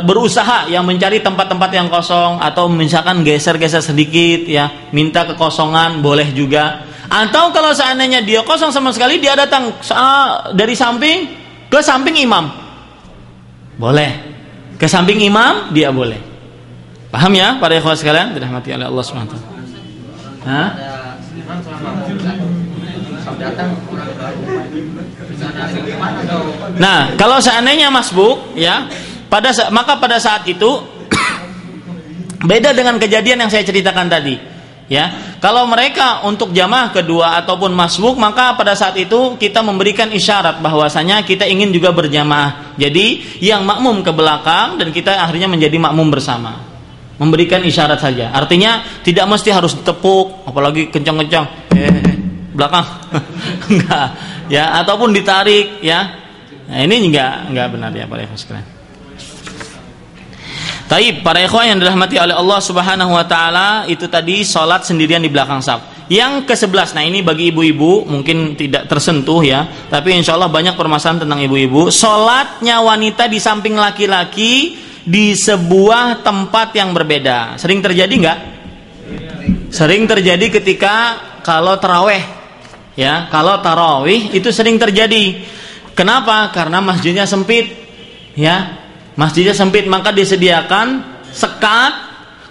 berusaha yang mencari tempat-tempat yang kosong atau misalkan geser-geser sedikit ya, minta kekosongan boleh juga. Atau kalau seandainya dia kosong sama sekali, dia datang dari samping ke samping imam, boleh. Ke samping imam dia boleh. Paham ya para ikhwah sekalian dirahmati oleh Allah SWT. Hah? Nah, kalau seandainya masbuk ya, maka pada saat itu beda dengan kejadian yang saya ceritakan tadi. Ya, kalau mereka untuk jamaah kedua ataupun masbuk, maka pada saat itu kita memberikan isyarat bahwasanya kita ingin juga berjamaah. Jadi yang makmum ke belakang dan kita akhirnya menjadi makmum bersama. Memberikan isyarat saja. Artinya tidak mesti harus tepuk, apalagi kencang-kencang. Belakang. Enggak. Ya, ataupun ditarik ya. Nah, ini enggak benar ya para ikhwan sekalian. Taib, para ikhwah yang dirahmati oleh Allah Subhanahu wa taala, itu tadi salat sendirian di belakang saf. Yang ke-11, nah ini bagi ibu-ibu mungkin tidak tersentuh ya, tapi insyaallah banyak permasalahan tentang ibu-ibu. Salatnya wanita di samping laki-laki di sebuah tempat yang berbeda. Sering terjadi enggak? Sering terjadi ketika kalau tarawih. Ya, kalau tarawih itu sering terjadi. Kenapa? Karena masjidnya sempit. Ya. Masjidnya sempit, maka disediakan sekat,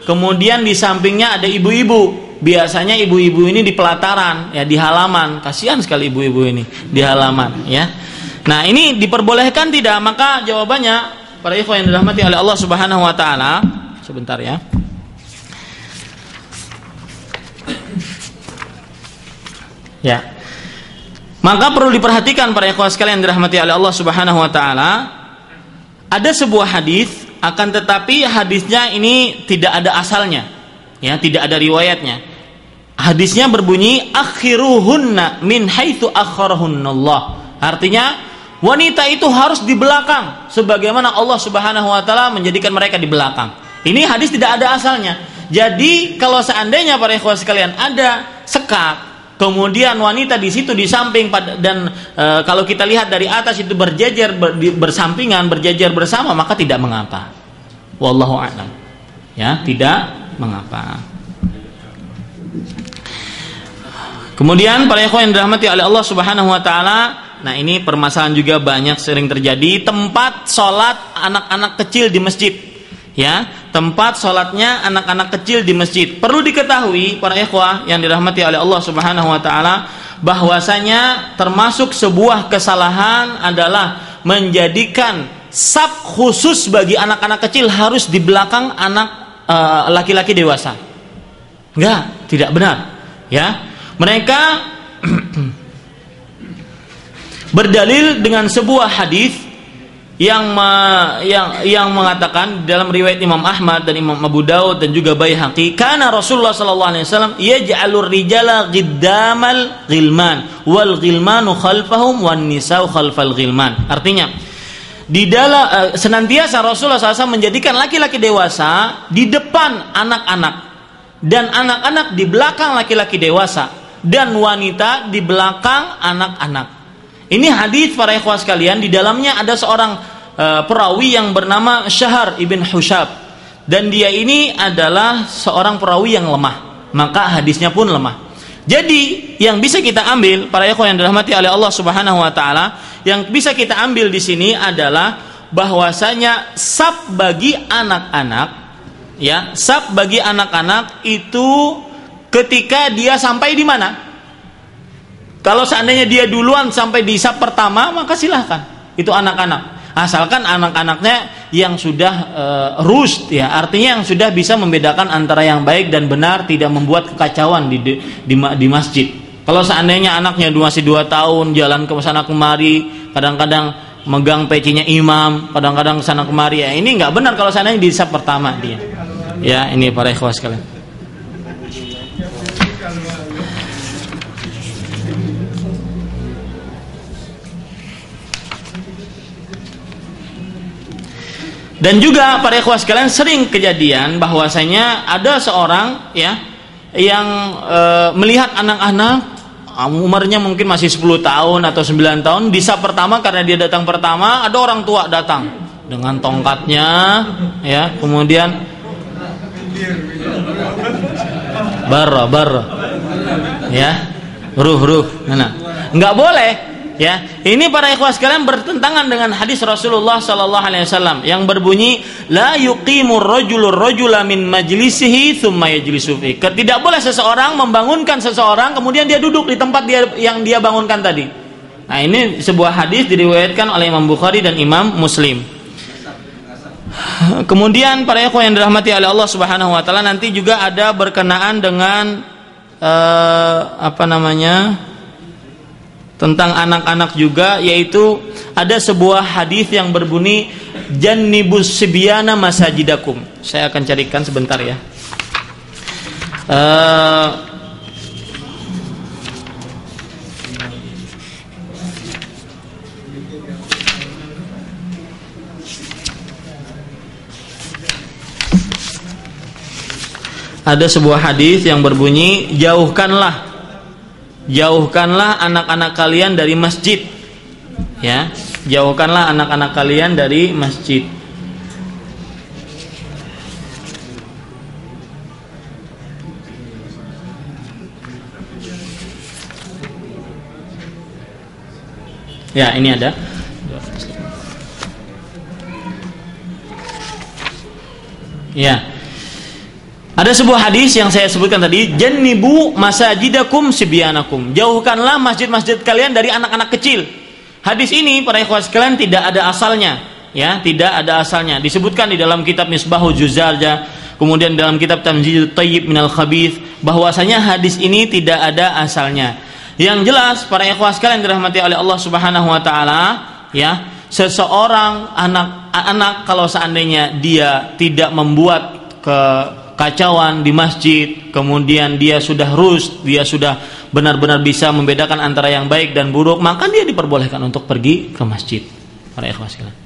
kemudian di sampingnya ada ibu-ibu. Biasanya ibu-ibu ini di pelataran, ya di halaman. Kasihan sekali ibu-ibu ini di halaman, ya. Nah, ini diperbolehkan tidak? Maka jawabannya para ikhwan yang dirahmati oleh Allah Subhanahu wa taala, sebentar ya. Ya. Maka perlu diperhatikan para ikhwan sekalian yang dirahmati oleh Allah Subhanahu wa taala. Ada sebuah hadis, akan tetapi hadisnya ini tidak ada asalnya, ya, tidak ada riwayatnya. Hadisnya berbunyi akhiruhunna min haitsu akharahunallah. Artinya wanita itu harus di belakang sebagaimana Allah Subhanahu wa taala menjadikan mereka di belakang. Ini hadis tidak ada asalnya. Jadi kalau seandainya para ikhwah sekalian ada sekat, kemudian wanita di situ di samping dan kalau kita lihat dari atas itu berjajar bersampingan, berjajar bersama, maka tidak mengapa. Wallahu a'lam. Ya, tidak mengapa. Kemudian para ikhwan yang dirahmati oleh Allah Subhanahu wa taala, nah ini permasalahan juga banyak sering terjadi, tempat salat anak-anak kecil di masjid. Ya, tempat sholatnya anak-anak kecil di masjid. Perlu diketahui para ikhwah yang dirahmati oleh Allah Subhanahu wa taala, bahwasanya termasuk sebuah kesalahan adalah menjadikan saf khusus bagi anak-anak kecil harus di belakang anak laki-laki dewasa. Enggak, tidak benar. Ya, mereka berdalil dengan sebuah hadis yang mengatakan dalam riwayat Imam Ahmad dan Imam Abu Daud dan juga Baihaqi, karena Rasulullah sallallahu alaihi wasallam yaj'alur rijala qiddamal ghilman wal ghilmanu khalfahum wan nisa'u khalfal ghilman. Artinya di dalam senantiasa Rasulullah SAW menjadikan laki-laki dewasa di depan anak-anak dan anak-anak di belakang laki-laki dewasa dan wanita di belakang anak-anak. Ini hadis para ikhwah sekalian, di dalamnya ada seorang perawi yang bernama Syahar ibn Hushab, dan dia ini adalah seorang perawi yang lemah, maka hadisnya pun lemah. Jadi yang bisa kita ambil para ikhwah yang dirahmati oleh Allah Subhanahu wa taala, yang bisa kita ambil di sini adalah bahwasanya sab bagi anak-anak, ya, sab bagi anak-anak itu ketika dia sampai di mana? Kalau seandainya dia duluan sampai di sab pertama, maka silahkan, itu anak-anak. Asalkan anak-anaknya yang sudah rusd, ya, artinya yang sudah bisa membedakan antara yang baik dan benar, tidak membuat kekacauan di masjid. Kalau seandainya anaknya masih 2 tahun, jalan ke sana kemari, kadang-kadang megang pecinya imam, kadang-kadang ke sana kemari, ya ini nggak benar kalau seandainya di sab pertama dia. Ya, ini para ikhwah sekalian. Dan juga para ikhwah sekalian sering kejadian bahwasanya ada seorang, ya, yang melihat anak-anak umurnya mungkin masih 10 tahun atau 9 tahun di sab pertama, karena dia datang pertama, ada orang tua datang dengan tongkatnya, ya, kemudian barra, ya, ruh, nah, nggak boleh. Ya, ini para ikhwah sekalian bertentangan dengan hadis Rasulullah sallallahu alaihi wasallam yang berbunyi la yuqimur rajulur rajula min majlisihi tsumma yajlisu fi. Tidak boleh seseorang membangunkan seseorang kemudian dia duduk di tempat yang dia bangunkan tadi. Nah, ini sebuah hadis diriwayatkan oleh Imam Bukhari dan Imam Muslim. Kemudian para ikhwah yang dirahmati oleh Allah Subhanahu wa taala, nanti juga ada berkenaan dengan tentang anak-anak juga, yaitu ada sebuah hadis yang berbunyi jannibus sibyana masajidakum. Saya akan carikan sebentar, ya. Ada sebuah hadis yang berbunyi jauhkanlah anak-anak kalian dari masjid, ya, jauhkanlah anak-anak kalian dari masjid. Ya, ini ada. Ya. Ada sebuah hadis yang saya sebutkan tadi, jannibu masajidakum sibyanakum. Jauhkanlah masjid-masjid kalian dari anak-anak kecil. Hadis ini para ikhwah sekalian tidak ada asalnya, ya, tidak ada asalnya. Disebutkan di dalam kitab Misbahul Juzarja, kemudian dalam kitab Tamzidut Thayyib minal Khabith, bahwasanya hadis ini tidak ada asalnya. Yang jelas para ikhwah sekalian dirahmati oleh Allah Subhanahu wa taala, ya, seseorang anak kalau seandainya dia tidak membuat kekacauan di masjid, kemudian dia sudah rusd, dia sudah benar-benar bisa membedakan antara yang baik dan buruk, maka dia diperbolehkan untuk pergi ke masjid. Para ikhwah sekalian.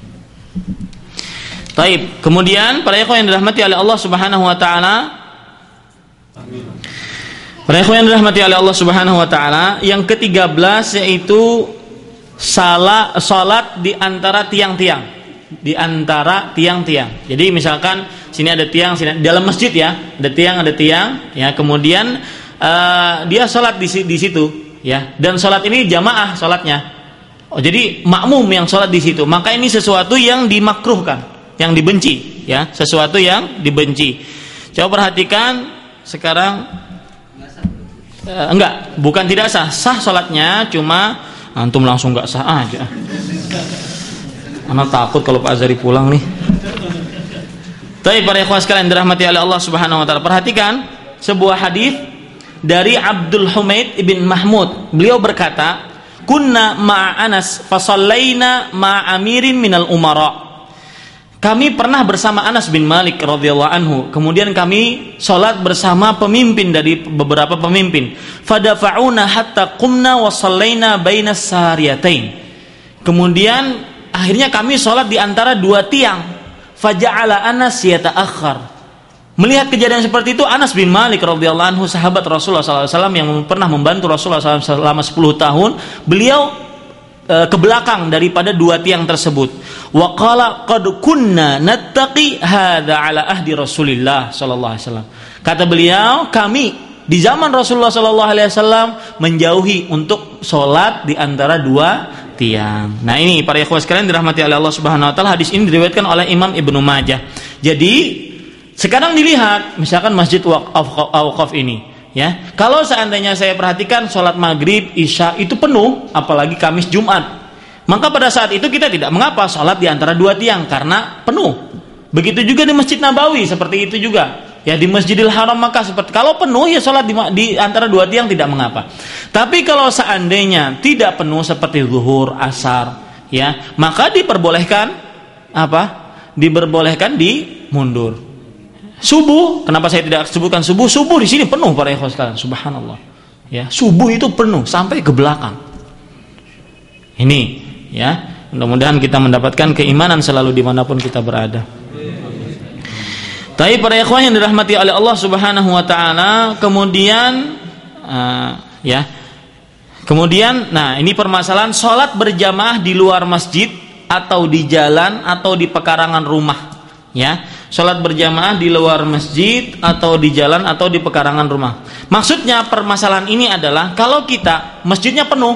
Taib. Kemudian para ikhwah yang dirahmati oleh Allah Subhanahu wa taala, para ikhwah yang dirahmati oleh Allah Subhanahu wa taala, yang ke-13 yaitu salat di antara tiang-tiang. Di antara tiang-tiang. Jadi misalkan sini ada tiang, sini dalam masjid, ya, ada tiang, ya, kemudian dia sholat di situ, ya, dan sholat ini jamaah sholatnya. Jadi makmum yang sholat di situ, maka ini sesuatu yang dimakruhkan, yang dibenci, ya, sesuatu yang dibenci. Coba perhatikan sekarang, bukan tidak sah sholatnya, cuma antum langsung nggak sah aja. Anak takut kalau Pak Azhari pulang nih. Tapi para ikhwah sekalian dirahmati oleh Allah Subhanahu wa taala, perhatikan sebuah hadis dari Abdul Humaid ibn Mahmud. Beliau berkata, kunna ma'a Anas fa shallaina ma'a amirin minal umara. Kami pernah bersama Anas bin Malik radhiyallahu anhu. Kemudian kami salat bersama pemimpin dari beberapa pemimpin. Fadafa'una hatta qumna wa shallaina bainas sariyatain. Kemudian akhirnya kami salat di antara dua tiang. Faja'ala Anas yata'akhkhar. Melihat kejadian seperti itu, Anas bin Malik radhiyallahu anhu, sahabat Rasulullah SAW yang pernah membantu Rasulullah SAW selama 10 tahun, beliau ke belakang daripada dua tiang tersebut. Wa qala qad kunna nattaqi hadza ala ahdi Rasulillah sallallahu alaihi wasallam. Kata beliau, kami di zaman Rasulullah sallallahu alaihi wasallam menjauhi untuk salat di antara dua tiang. Nah, ini para ikhwah sekalian dirahmati oleh Allah Subhanahu wa taala, hadis ini diriwayatkan oleh Imam Ibnu Majah. Jadi, sekarang dilihat misalkan Masjid Auqaf ini, ya, kalau seandainya saya perhatikan sholat maghrib, isya itu penuh, apalagi Kamis Jumat, maka pada saat itu kita tidak mengapa sholat di antara dua tiang karena penuh. Begitu juga di Masjid Nabawi seperti itu juga, ya, di Masjidil Haram Makkah seperti kalau penuh ya sholat di antara dua tiang tidak mengapa. Tapi kalau seandainya tidak penuh seperti zuhur, asar, ya, maka diperbolehkan apa? Diperbolehkan mundur. Subuh, kenapa saya tidak sebutkan subuh? Subuh di sini penuh para ikhwan sekalian, subhanallah. Ya, subuh itu penuh sampai ke belakang. Ini, ya, mudah-mudahan kita mendapatkan keimanan selalu dimanapun kita berada. Tapi para ikhwan yang dirahmati oleh Allah Subhanahu wa taala, kemudian ya. Kemudian, nah, ini permasalahan salat berjamaah di luar masjid atau di jalan atau di pekarangan rumah, ya. Salat berjamaah di luar masjid atau di jalan atau di pekarangan rumah. Maksudnya permasalahan ini adalah kalau kita masjidnya penuh,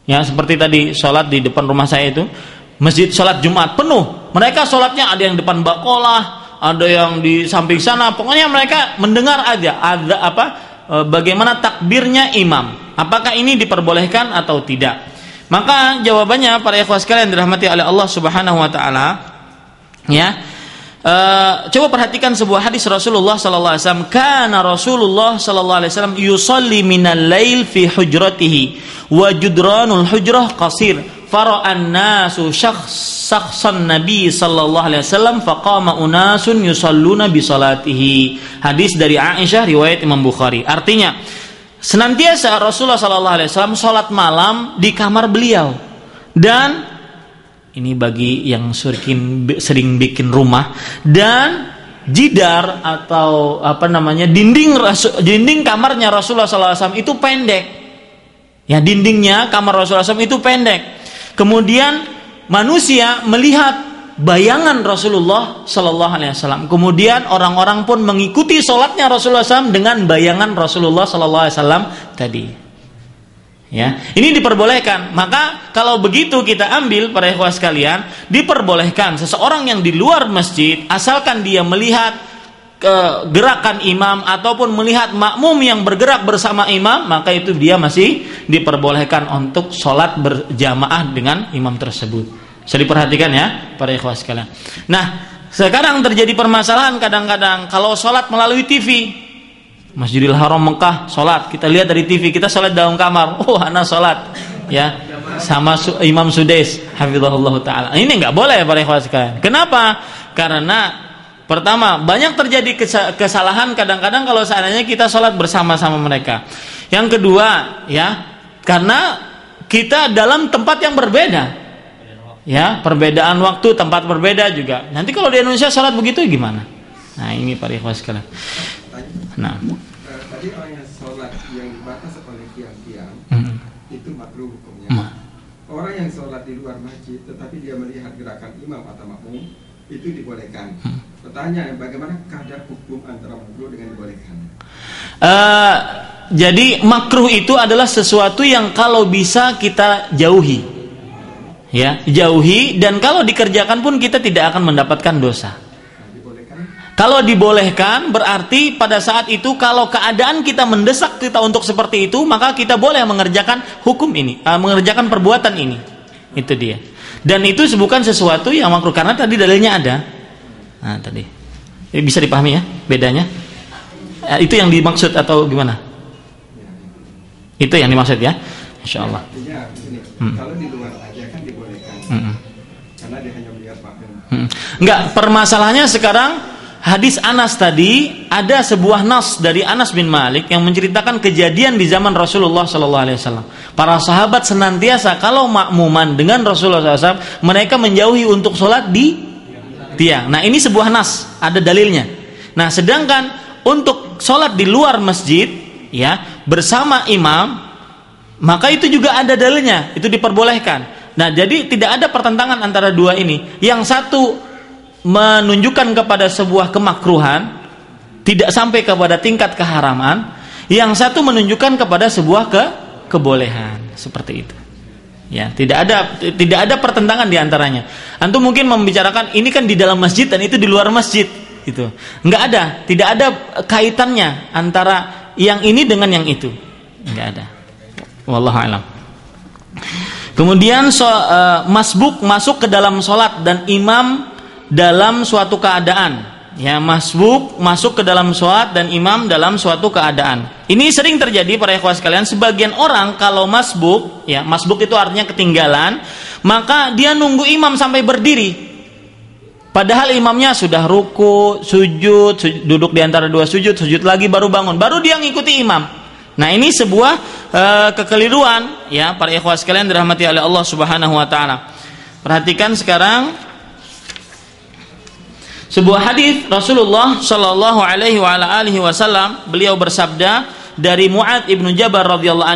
ya, seperti tadi salat di depan rumah saya itu, masjid salat Jumat penuh. Mereka salatnya ada yang depan bakolah, ada yang di samping sana. Pokoknya mereka mendengar aja ada bagaimana takbirnya imam. Apakah ini diperbolehkan atau tidak? Maka jawabannya para ikhwah sekalian dirahmati oleh Allah Subhanahu wa taala, ya. Coba perhatikan sebuah hadis Rasulullah sallallahu alaihi wasallam. Kana Rasulullah sallallahu alaihi wasallam yusalli minal lail fi hujratihi wa judranul hujrah qasir. Fara'an nasu syakhsan Nabi sallallahu alaihi wasallam faqama unasun yusalluna bi salatihi. Hadis dari Aisyah riwayat Imam Bukhari. Artinya, senantiasa Rasulullah sallallahu alaihi wasallam salat malam di kamar beliau. Dan ini bagi yang sering bikin rumah, dan jidar atau dinding kamarnya Rasulullah SAW itu pendek, ya, dindingnya kamar Rasulullah SAW itu pendek. Kemudian manusia melihat bayangan Rasulullah SAW. Kemudian orang-orang pun mengikuti sholatnya Rasulullah SAW dengan bayangan Rasulullah SAW tadi. Ya, ini diperbolehkan. Maka kalau begitu kita ambil para ikhwah sekalian, diperbolehkan seseorang yang di luar masjid asalkan dia melihat gerakan imam ataupun melihat makmum yang bergerak bersama imam, maka itu dia masih diperbolehkan untuk sholat berjamaah dengan imam tersebut. Bisa diperhatikan ya para ikhwah sekalian. Nah, sekarang terjadi permasalahan kadang-kadang kalau sholat melalui TV. Masjidil Haram Mekah sholat, kita lihat dari TV, kita sholat dalam kamar, anak sholat, ya, sama Imam Sudais hafizahullah ta'ala. Ini nggak boleh para ikhwan sekalian. Kenapa? Karena pertama, banyak terjadi kesalahan kadang-kadang kalau seandainya kita sholat bersama-sama mereka. Yang kedua, ya, karena kita dalam tempat yang berbeda, ya, perbedaan waktu, tempat berbeda juga. Nanti kalau di Indonesia sholat begitu gimana? Nah, ini para ikhwan sekalian. Nah, tadi orang yang sholat yang dibatasi oleh tiang-tiang itu makruh hukumnya. Orang yang sholat di luar masjid tetapi dia melihat gerakan imam atau makmum itu dibolehkan. Pertanyaan, bagaimana kadar hukum antara makruh dengan dibolehkan? Jadi makruh itu adalah sesuatu yang kalau bisa kita jauhi, ya, jauhi, dan kalau dikerjakan pun kita tidak akan mendapatkan dosa. Kalau dibolehkan berarti pada saat itu kalau keadaan kita mendesak kita untuk seperti itu, maka kita boleh mengerjakan hukum ini, mengerjakan perbuatan ini. Itu dia. Dan itu bukan sesuatu yang makruh karena tadi dalilnya ada. Nah, tadi. Bisa dipahami ya bedanya? Itu yang dimaksud atau gimana? Itu yang dimaksud ya. insyaallah. Artinya begini, kalau di luar aja kan dibolehkan. Karena dia hanya melihat makmum. Enggak, permasalahannya sekarang hadis Anas tadi, ada sebuah nas dari Anas bin Malik yang menceritakan kejadian di zaman Rasulullah SAW. Para sahabat senantiasa kalau makmuman dengan Rasulullah SAW, mereka menjauhi untuk sholat di tiang. Nah, ini sebuah nas, ada dalilnya. Nah, sedangkan untuk sholat di luar masjid, ya, bersama imam, maka itu juga ada dalilnya, itu diperbolehkan. Nah, jadi tidak ada pertentangan antara dua ini. Yang satu menunjukkan kepada sebuah kemakruhan, tidak sampai kepada tingkat keharaman. Yang satu menunjukkan kepada sebuah kebolehan, seperti itu. Ya, tidak ada pertentangan di antaranya. Antum mungkin membicarakan ini kan di dalam masjid dan itu di luar masjid, gitu. Tidak ada kaitannya antara yang ini dengan yang itu. Enggak ada. Wallahu a'lam. Kemudian masbuk masuk ke dalam sholat dan imam dalam suatu keadaan. Ya, masbuk masuk ke dalam sholat dan imam dalam suatu keadaan. Ini sering terjadi para ikhwah sekalian. Sebagian orang kalau masbuk, ya, masbuk itu artinya ketinggalan, maka dia nunggu imam sampai berdiri. Padahal imamnya sudah ruku, sujud, duduk di antara dua sujud lagi baru bangun, baru dia ngikuti imam. Nah, ini sebuah kekeliruan, ya, para ikhwah sekalian dirahmati oleh Allah Subhanahu wa taala. Perhatikan sekarang sebuah hadis Rasulullah sallallahu alaihi wasallam, beliau bersabda dari Mu'adz ibnu Jabal radhiyallahu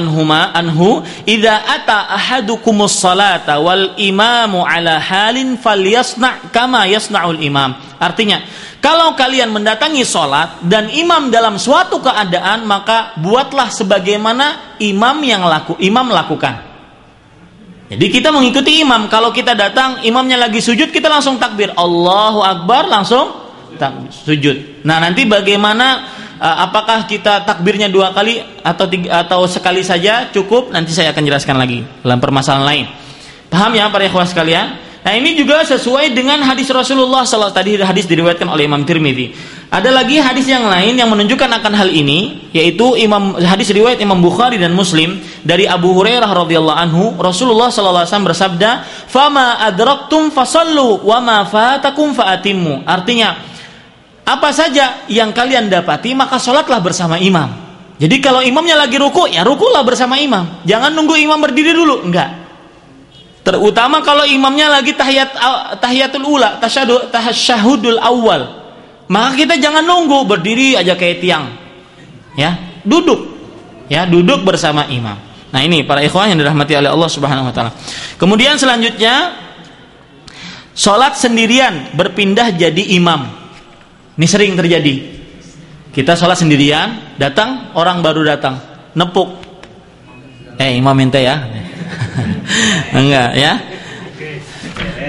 anhu, "Idza ata ahadukumus salata wal imamu ala halin falyasna' kama yasna'ul imam." Artinya, kalau kalian mendatangi sholat dan imam dalam suatu keadaan, maka buatlah sebagaimana imam lakukan. Jadi kita mengikuti imam. Kalau kita datang, imamnya lagi sujud, kita langsung takbir, Allahu Akbar, langsung sujud. Nah, nanti bagaimana, apakah kita takbirnya 2 kali atau sekali saja cukup? Nanti saya akan jelaskan lagi dalam permasalahan lain. Paham ya para ikhwah sekalian? Nah, ini juga sesuai dengan hadis Rasulullah SAW. Tadi hadis diriwayatkan oleh Imam Tirmidzi. Ada lagi hadis yang lain yang menunjukkan akan hal ini, yaitu hadis riwayat Imam Bukhari dan Muslim dari Abu Hurairah radhiyallahu anhu. Rasulullah SAW bersabda, "Fama adraktum fasallu wa ma fatakum faatimmu." Artinya, apa saja yang kalian dapati maka sholatlah bersama imam. Jadi kalau imamnya lagi ruku, ya rukulah bersama imam. Jangan nunggu imam berdiri dulu, enggak. Terutama kalau imamnya lagi tahiyatul ula, tasyahudul awal, maka kita jangan nunggu berdiri aja kayak tiang, ya, duduk bersama imam. Nah, ini para ikhwan yang dirahmati oleh Allah Subhanahu wa taala. Kemudian selanjutnya, sholat sendirian berpindah jadi imam. Ini sering terjadi. Kita sholat sendirian, datang orang baru datang, nepuk, imam minta ya. Enggak, ya.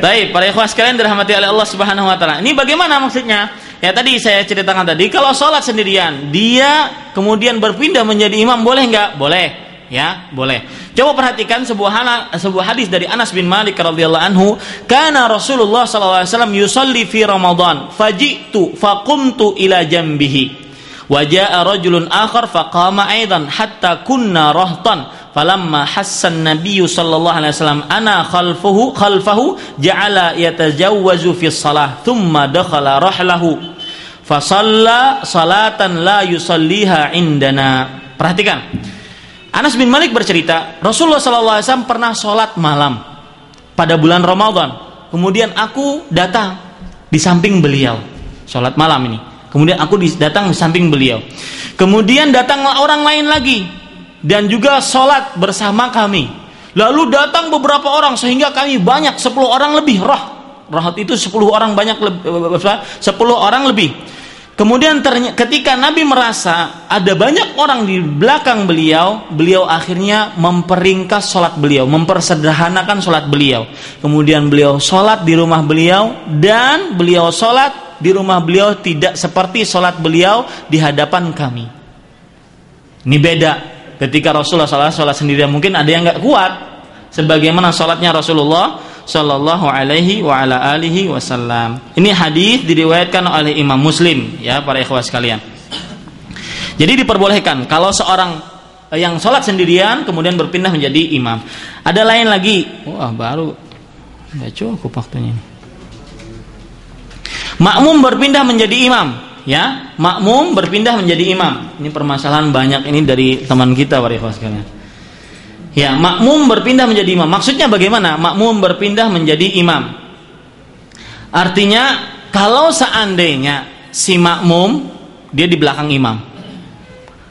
Baik, para ikhwah sekalian dirahmati oleh Allah Subhanahu wa taala. Ini bagaimana maksudnya? Ya, tadi saya ceritakan tadi, kalau sholat sendirian, dia kemudian berpindah menjadi imam, boleh enggak? Boleh, ya, boleh. Coba perhatikan sebuah hadis dari Anas bin Malik radhiyallahu anhu, "Kana Rasulullah sallallahu alaihi wasallam yusalli fi Ramadan, faji'tu faqumtu ila jambihi. Wa jaa'a rajulun akhar faqama aidan hatta kunna rahtan. Falamma hassan nabiyyu sallallahu alaihi wasallam ana khalfahu ja'ala yatajawwazu fi shalah thumma dakhala rahlahu fa shalla salatan la yusalliha indana." Perhatikan, Anas bin Malik bercerita, Rasulullah sallallahu alaihi wasallam pernah sholat malam pada bulan Ramadan. Kemudian aku datang di samping beliau, sholat malam ini. Kemudian aku datang di samping beliau. Kemudian datanglah orang lain lagi dan juga sholat bersama kami. Lalu datang beberapa orang sehingga kami banyak, 10 orang lebih. Rahat itu 10 orang banyak, 10 orang lebih. Kemudian ketika Nabi merasa ada banyak orang di belakang beliau, beliau akhirnya memperingkas sholat beliau, mempersederhanakan sholat beliau. Kemudian beliau sholat di rumah beliau, dan beliau sholat di rumah beliau tidak seperti sholat beliau di hadapan kami. Ini beda. Ketika Rasulullah SAW sholat sendirian, mungkin ada yang nggak kuat, sebagaimana sholatnya Rasulullah Sallallahu alaihi wa ala alihi wasallam. Ini hadis diriwayatkan oleh Imam Muslim, ya para ikhwah sekalian. Jadi diperbolehkan kalau seorang yang sholat sendirian kemudian berpindah menjadi imam. Ada lain lagi. Wah, baru nggak cukup waktunya ini. Makmum berpindah menjadi imam, ya. Makmum berpindah menjadi imam. Ini permasalahan banyak ini dari teman kita, para ikhwan sekalian. Ya, makmum berpindah menjadi imam. Maksudnya bagaimana? Makmum berpindah menjadi imam. Artinya kalau seandainya si makmum dia di belakang imam,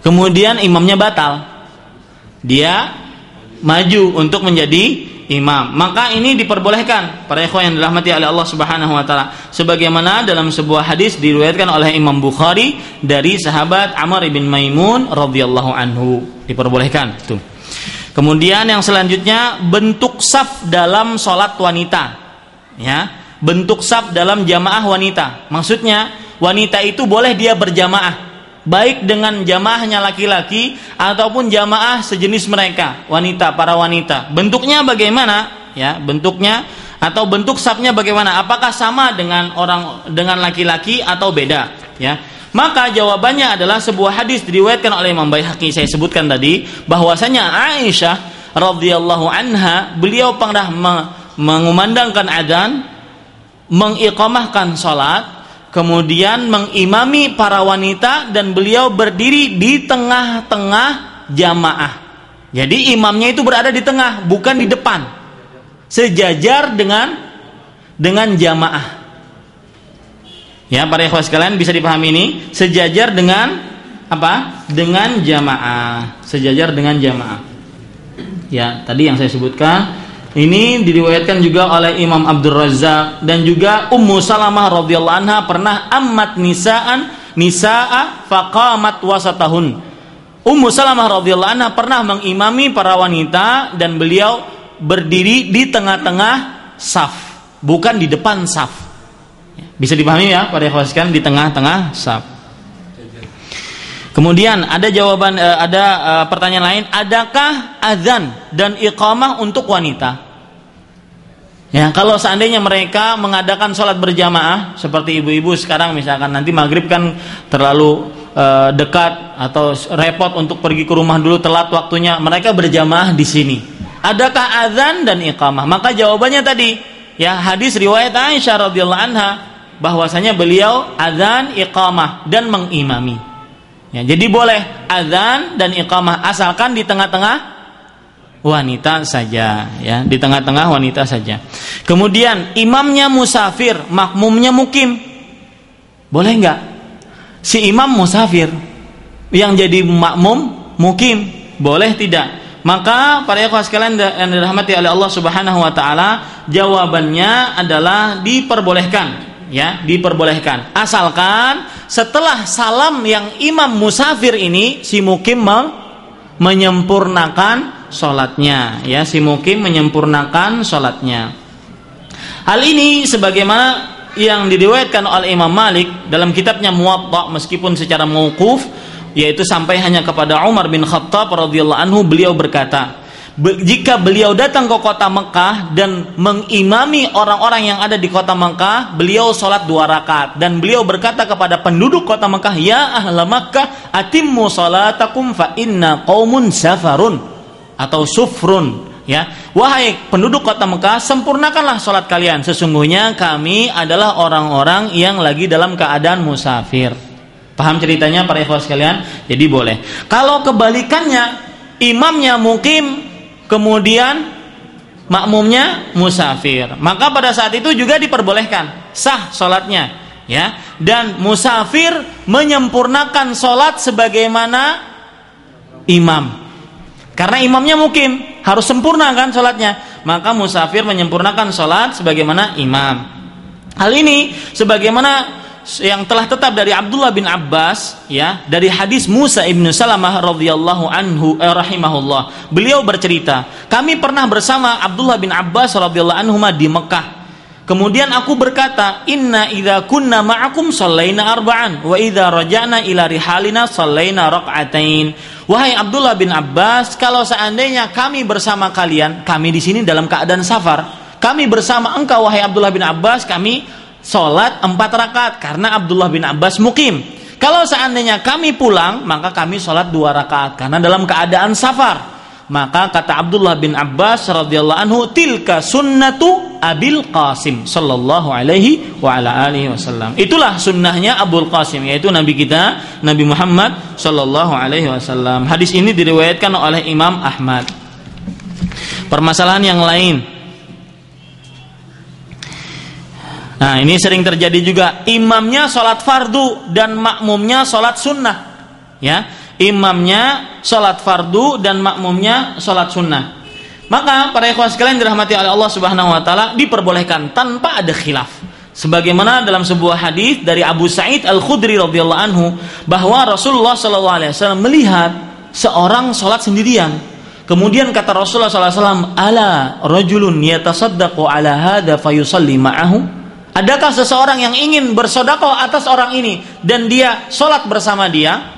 kemudian imamnya batal, dia maju untuk menjadi imam, maka ini diperbolehkan para ikhwan yang dirahmati oleh Allah Subhanahu wa taala, sebagaimana dalam sebuah hadis diriwayatkan oleh Imam Bukhari dari sahabat Amr bin Maimun radhiyallahu anhu, diperbolehkan itu. Kemudian yang selanjutnya bentuk saf dalam salat wanita, ya, bentuk saf dalam jamaah wanita. Maksudnya wanita itu boleh dia berjamaah, baik dengan jamaahnya laki-laki ataupun jamaah sejenis mereka, wanita, para wanita. Bentuknya bagaimana? Ya, bentuknya atau bentuk safnya bagaimana? Apakah sama dengan laki-laki atau beda? Ya. Maka jawabannya adalah sebuah hadis diriwayatkan oleh Imam Baihaqi, saya sebutkan tadi, bahwasanya Aisyah radhiyallahu anha, beliau pernah mengumandangkan adzan, mengiqamahkan salat, kemudian mengimami para wanita, dan beliau berdiri di tengah-tengah jamaah. Jadi imamnya itu berada di tengah, bukan di depan, sejajar dengan jamaah. Ya, para ikhwan sekalian, bisa dipahami ini, sejajar dengan apa? Dengan jamaah, sejajar dengan jamaah. Ya, tadi yang saya sebutkan. Ini diriwayatkan juga oleh Imam Abdul Razzaq, dan juga Ummu Salamah radhiyallahu anha pernah ammat nisaa faqamat wasatahun. Ummu Salamah radhiyallahu anha pernah mengimami para wanita dan beliau berdiri di tengah-tengah saf, bukan di depan saf. Bisa dipahami ya, para ikhwan sekalian, di tengah-tengah saf. Kemudian ada jawaban, pertanyaan lain, adakah azan dan iqamah untuk wanita? Ya, kalau seandainya mereka mengadakan sholat berjamaah seperti ibu-ibu sekarang, misalkan nanti maghrib kan terlalu dekat atau repot untuk pergi ke rumah dulu, telat waktunya, mereka berjamaah di sini. Adakah azan dan iqamah? Maka jawabannya tadi, ya, hadis riwayat Aisyah radhiyallahu anha, bahwasanya beliau azan, iqamah dan mengimami. Ya, jadi boleh azan dan iqamah asalkan di tengah-tengah wanita saja, ya, di tengah-tengah wanita saja. Kemudian imamnya musafir, makmumnya mukim, boleh nggak? Si imam musafir, yang jadi makmum mukim, boleh tidak? Maka para ikhwan sekalian yang dirahmati oleh Allah Subhanahu wa taala, jawabannya adalah diperbolehkan. Ya, diperbolehkan asalkan setelah salam yang imam musafir ini si mukim menyempurnakan sholatnya, ya, si mukim menyempurnakan sholatnya. Hal ini sebagaimana yang diriwayatkan oleh Imam Malik dalam kitabnya Muwatta, meskipun secara mauquf, yaitu sampai hanya kepada Umar bin Khattab radhiyallahu anhu, beliau berkata, jika beliau datang ke kota Mekah dan mengimami orang-orang yang ada di kota Mekah, beliau sholat 2 rakaat, dan beliau berkata kepada penduduk kota Mekah, ya ahla Makkah, atimmu sholatakum fa inna qaumun safarun atau sufrun, ya, wahai penduduk kota Mekah, sempurnakanlah sholat kalian, sesungguhnya kami adalah orang-orang yang lagi dalam keadaan musafir. Paham ceritanya para ikhwan sekalian? Jadi boleh. Kalau kebalikannya, imamnya mukim kemudian makmumnya musafir, maka pada saat itu juga diperbolehkan, sah sholatnya, ya. Dan musafir menyempurnakan sholat sebagaimana imam, karena imamnya mukim, harus sempurna kan sholatnya, maka musafir menyempurnakan sholat sebagaimana imam. Hal ini sebagaimana yang telah tetap dari Abdullah bin Abbas, ya, dari hadis Musa ibnu Salamah radhiyallahu anhu rahimahullah. Beliau bercerita, kami pernah bersama Abdullah bin Abbas radhiyallahu anhu di Mekah. Kemudian aku berkata, inna idza kunna ma'akum shallaina arba'an wa idza raja'na ila rihalina shallaina rak'atain. Wahai Abdullah bin Abbas, kalau seandainya kami bersama kalian, kami di sini dalam keadaan safar, kami bersama engkau wahai Abdullah bin Abbas, kami sholat 4 rakaat, karena Abdullah bin Abbas mukim. Kalau seandainya kami pulang, maka kami sholat 2 rakaat karena dalam keadaan safar. Maka kata Abdullah bin Abbas radhiyallahu anhu, tilka sunnatu Abil Qasim sallallahu alaihi wa ala alihi wasallam. Itulah sunnahnya Abul Qasim, yaitu Nabi kita Nabi Muhammad sallallahu alaihi wasallam. Hadis ini diriwayatkan oleh Imam Ahmad. Permasalahan yang lain. Nah, ini sering terjadi juga, imamnya sholat fardu dan makmumnya sholat sunnah. Ya, imamnya sholat fardu dan makmumnya sholat sunnah. Maka para ikhwan sekalian dirahmati oleh Allah Subhanahu wa taala, diperbolehkan tanpa ada khilaf. Sebagaimana dalam sebuah hadis dari Abu Sa'id Al-Khudri radhiyallahu anhu, bahwa Rasulullah sallallahu alaihi wasallam melihat seorang sholat sendirian. Kemudian kata Rasulullah sallallahu alaihi wasallam, "Ala rajulun yatasaddaqu ala hadza fayusalli ma'ahu?" Adakah seseorang yang ingin bersedekah atas orang ini dan dia sholat bersama dia?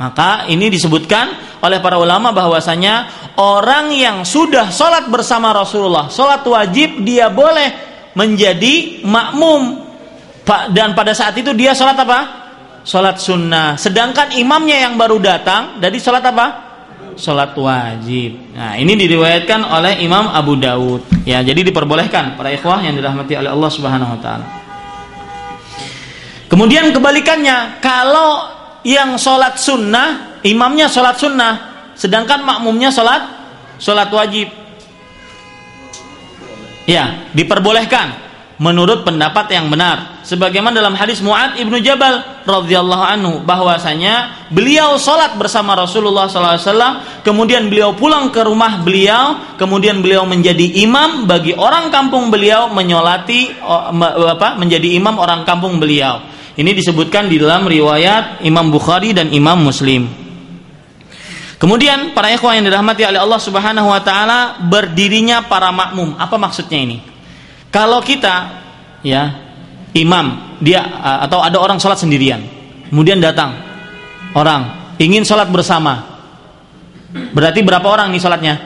Maka ini disebutkan oleh para ulama bahwasanya orang yang sudah sholat bersama Rasulullah, sholat wajib, dia boleh menjadi makmum. Dan pada saat itu dia sholat apa? Sholat sunnah. Sedangkan imamnya yang baru datang, jadi sholat apa? Sholat wajib. Nah, ini diriwayatkan oleh Imam Abu Dawud. Ya, jadi diperbolehkan para ikhwah yang dirahmati oleh Allah Subhanahu wa taala. Kemudian kebalikannya, kalau yang sholat sunnah, imamnya sholat sunnah, sedangkan makmumnya sholat wajib, ya diperbolehkan menurut pendapat yang benar. Sebagaimana dalam hadis Mu'adz ibnu Jabal radhiyallahu anhu, bahwasanya beliau sholat bersama Rasulullah SAW, kemudian beliau pulang ke rumah beliau, kemudian beliau menjadi imam bagi orang kampung beliau, menjadi imam orang kampung beliau. Ini disebutkan di dalam riwayat Imam Bukhari dan Imam Muslim. Kemudian para ikhwan yang dirahmati oleh Allah Subhanahu wa taala, berdirinya para makmum. Apa maksudnya ini? Kalau kita ya imam, dia atau ada orang sholat sendirian, kemudian datang orang ingin sholat bersama, berarti berapa orang nih sholatnya?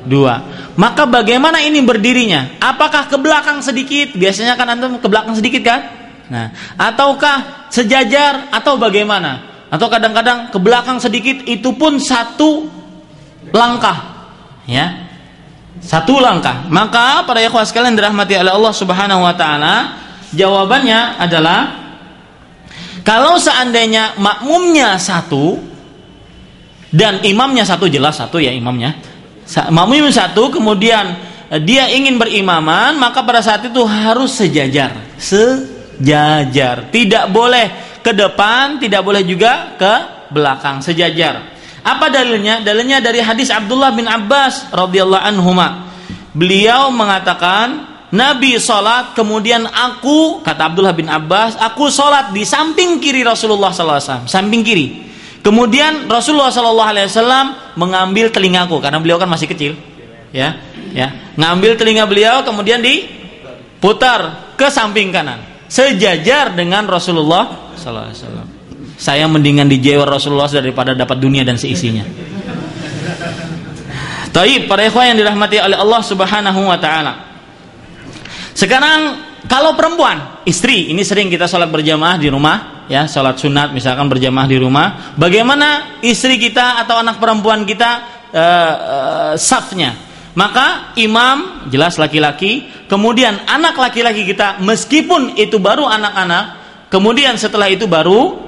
2. Maka bagaimana ini berdirinya? Apakah ke belakang sedikit? Biasanya kan antum ke belakang sedikit kan? Nah, ataukah sejajar atau bagaimana? Atau kadang-kadang ke belakang sedikit, itu pun 1 langkah, ya, 1 langkah. Maka para ikhwah sekalian dirahmati oleh Allah Subhanahu wa taala, jawabannya adalah kalau seandainya makmumnya 1 dan imamnya 1, jelas 1 ya imamnya. Makmumnya 1, kemudian dia ingin berimaman, maka pada saat itu harus sejajar. Tidak boleh ke depan, tidak boleh juga ke belakang, sejajar. Apa dalilnya? Dalilnya dari hadis Abdullah bin Abbas radhiyallahu anhuma. Beliau mengatakan, Nabi sholat, kemudian aku, kata Abdullah bin Abbas, aku sholat di samping kiri Rasulullah SAW, samping kiri. Kemudian Rasulullah SAW mengambil telingaku, karena beliau kan masih kecil, ya, ngambil telinga beliau, kemudian diputar ke samping kanan, sejajar dengan Rasulullah SAW. Saya mendingan dijewer Rasulullah daripada dapat dunia dan seisinya. Taib, para ikhwan yang dirahmati oleh Allah Subhanahu wa taala. Sekarang kalau perempuan, istri, ini sering kita sholat berjamaah di rumah, ya, sholat sunat misalkan berjamaah di rumah. Bagaimana istri kita atau anak perempuan kita safnya? Maka imam jelas laki-laki, kemudian anak laki-laki kita, meskipun itu baru anak-anak, kemudian setelah itu baru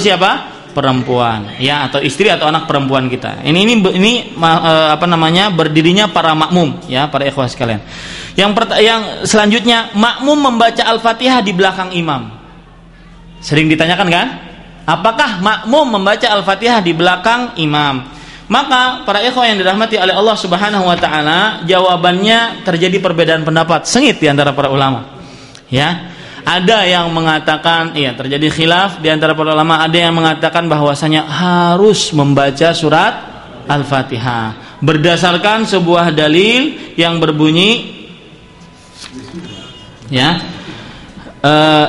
siapa? Perempuan, ya, atau istri atau anak perempuan kita. Ini berdirinya para makmum, ya, para ikhwah sekalian. Yang selanjutnya, makmum membaca Al-Fatihah di belakang imam. Sering ditanyakan kan? Apakah makmum membaca Al-Fatihah di belakang imam? Maka para ikhwah yang dirahmati oleh Allah Subhanahu wa taala, jawabannya terjadi perbedaan pendapat, sengit di antara para ulama. Ya. Ada yang mengatakan, iya, terjadi khilaf di antara para ulama, ada yang mengatakan bahwasanya harus membaca surat Al-Fatihah berdasarkan sebuah dalil yang berbunyi, ya,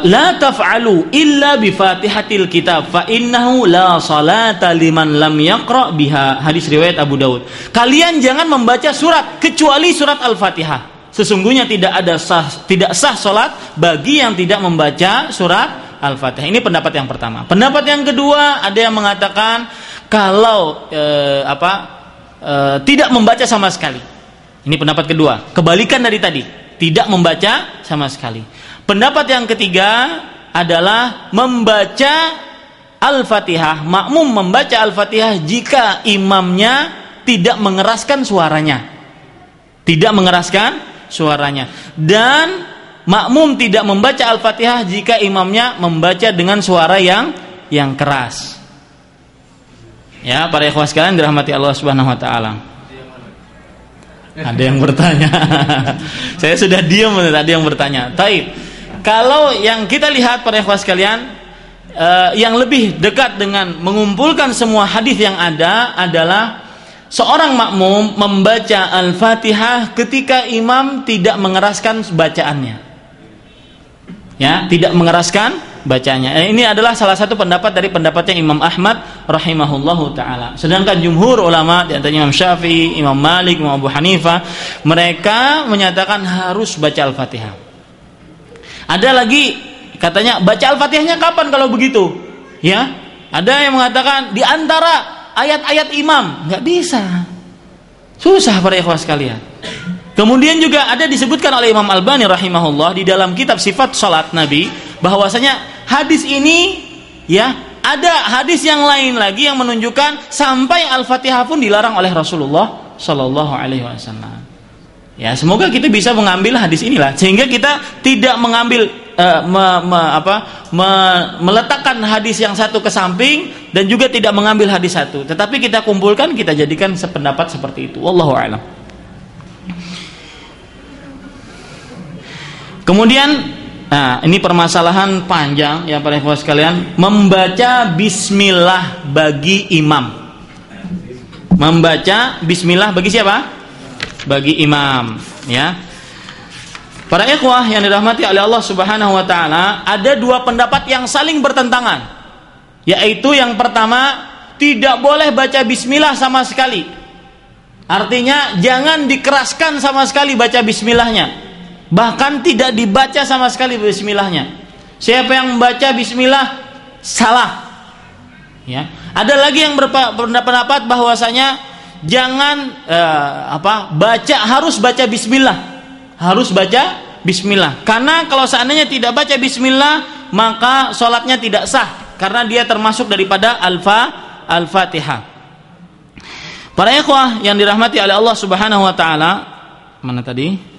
la taf'alu illa bi Fatihatil kitab fa innahu la salata liman lam yaqra biha. Hadis riwayat Abu Daud. Kalian jangan membaca surat kecuali surat Al-Fatihah. Sesungguhnya tidak sah salat bagi yang tidak membaca surat Al-Fatihah. Ini pendapat yang pertama. Pendapat yang kedua, ada yang mengatakan kalau tidak membaca sama sekali. Ini pendapat kedua, kebalikan dari tadi, tidak membaca sama sekali. Pendapat yang ketiga adalah membaca Al-Fatihah, makmum membaca Al-Fatihah jika imamnya tidak mengeraskan suaranya. Tidak mengeraskan suaranya. Dan makmum tidak membaca Al-Fatihah jika imamnya membaca dengan suara yang keras. Ya, para ikhwah sekalian dirahmati Allah Subhanahu wa taala. Ada yang bertanya. Saya sudah diam, ada yang bertanya. Taib. Kalau yang kita lihat para ikhwah sekalian, yang lebih dekat dengan mengumpulkan semua hadis yang ada adalah seorang makmum membaca Al-Fatihah ketika imam tidak mengeraskan bacaannya. Ya, tidak mengeraskan bacanya. Ini adalah salah satu pendapat dari pendapatnya Imam Ahmad rahimahullahu taala. Sedangkan jumhur ulama di antaranya Imam Syafi'i, Imam Malik, Imam Abu Hanifah, mereka menyatakan harus baca Al-Fatihah. Ada lagi katanya baca Al-Fatihahnya kapan kalau begitu? Ya, ada yang mengatakan di antara ayat-ayat imam. Enggak bisa. Susah para ikhwah sekalian. Kemudian juga ada disebutkan oleh Imam Albani rahimahullah di dalam kitab Sifat Salat Nabi bahwasanya hadis ini ya, ada hadis yang lain lagi yang menunjukkan sampai Al-Fatihah pun dilarang oleh Rasulullah sallallahu alaihi wasallam. Ya, semoga kita bisa mengambil hadis inilah sehingga kita tidak mengambil meletakkan hadis yang satu ke samping dan juga tidak mengambil hadis satu, tetapi kita kumpulkan, kita jadikan sependapat seperti itu. Wallahu a'lam. Kemudian, ini permasalahan panjang ya para ikhwah sekalian, membaca bismillah bagi imam. Membaca bismillah bagi siapa? Bagi imam, ya. Para ikhwah yang dirahmati oleh Allah Subhanahu wa taala, ada dua pendapat yang saling bertentangan. Yaitu yang pertama, tidak boleh baca bismillah sama sekali. Artinya jangan dikeraskan sama sekali baca bismillahnya. Bahkan tidak dibaca sama sekali bismillahnya. Siapa yang membaca bismillah salah. Ya. Ada lagi yang berpendapat bahwasanya jangan harus baca bismillah. Harus baca bismillah. Karena kalau seandainya tidak baca bismillah, maka sholatnya tidak sah karena dia termasuk daripada Al-Fatihah. Para ikhwah yang dirahmati oleh Allah Subhanahu wa taala, mana tadi?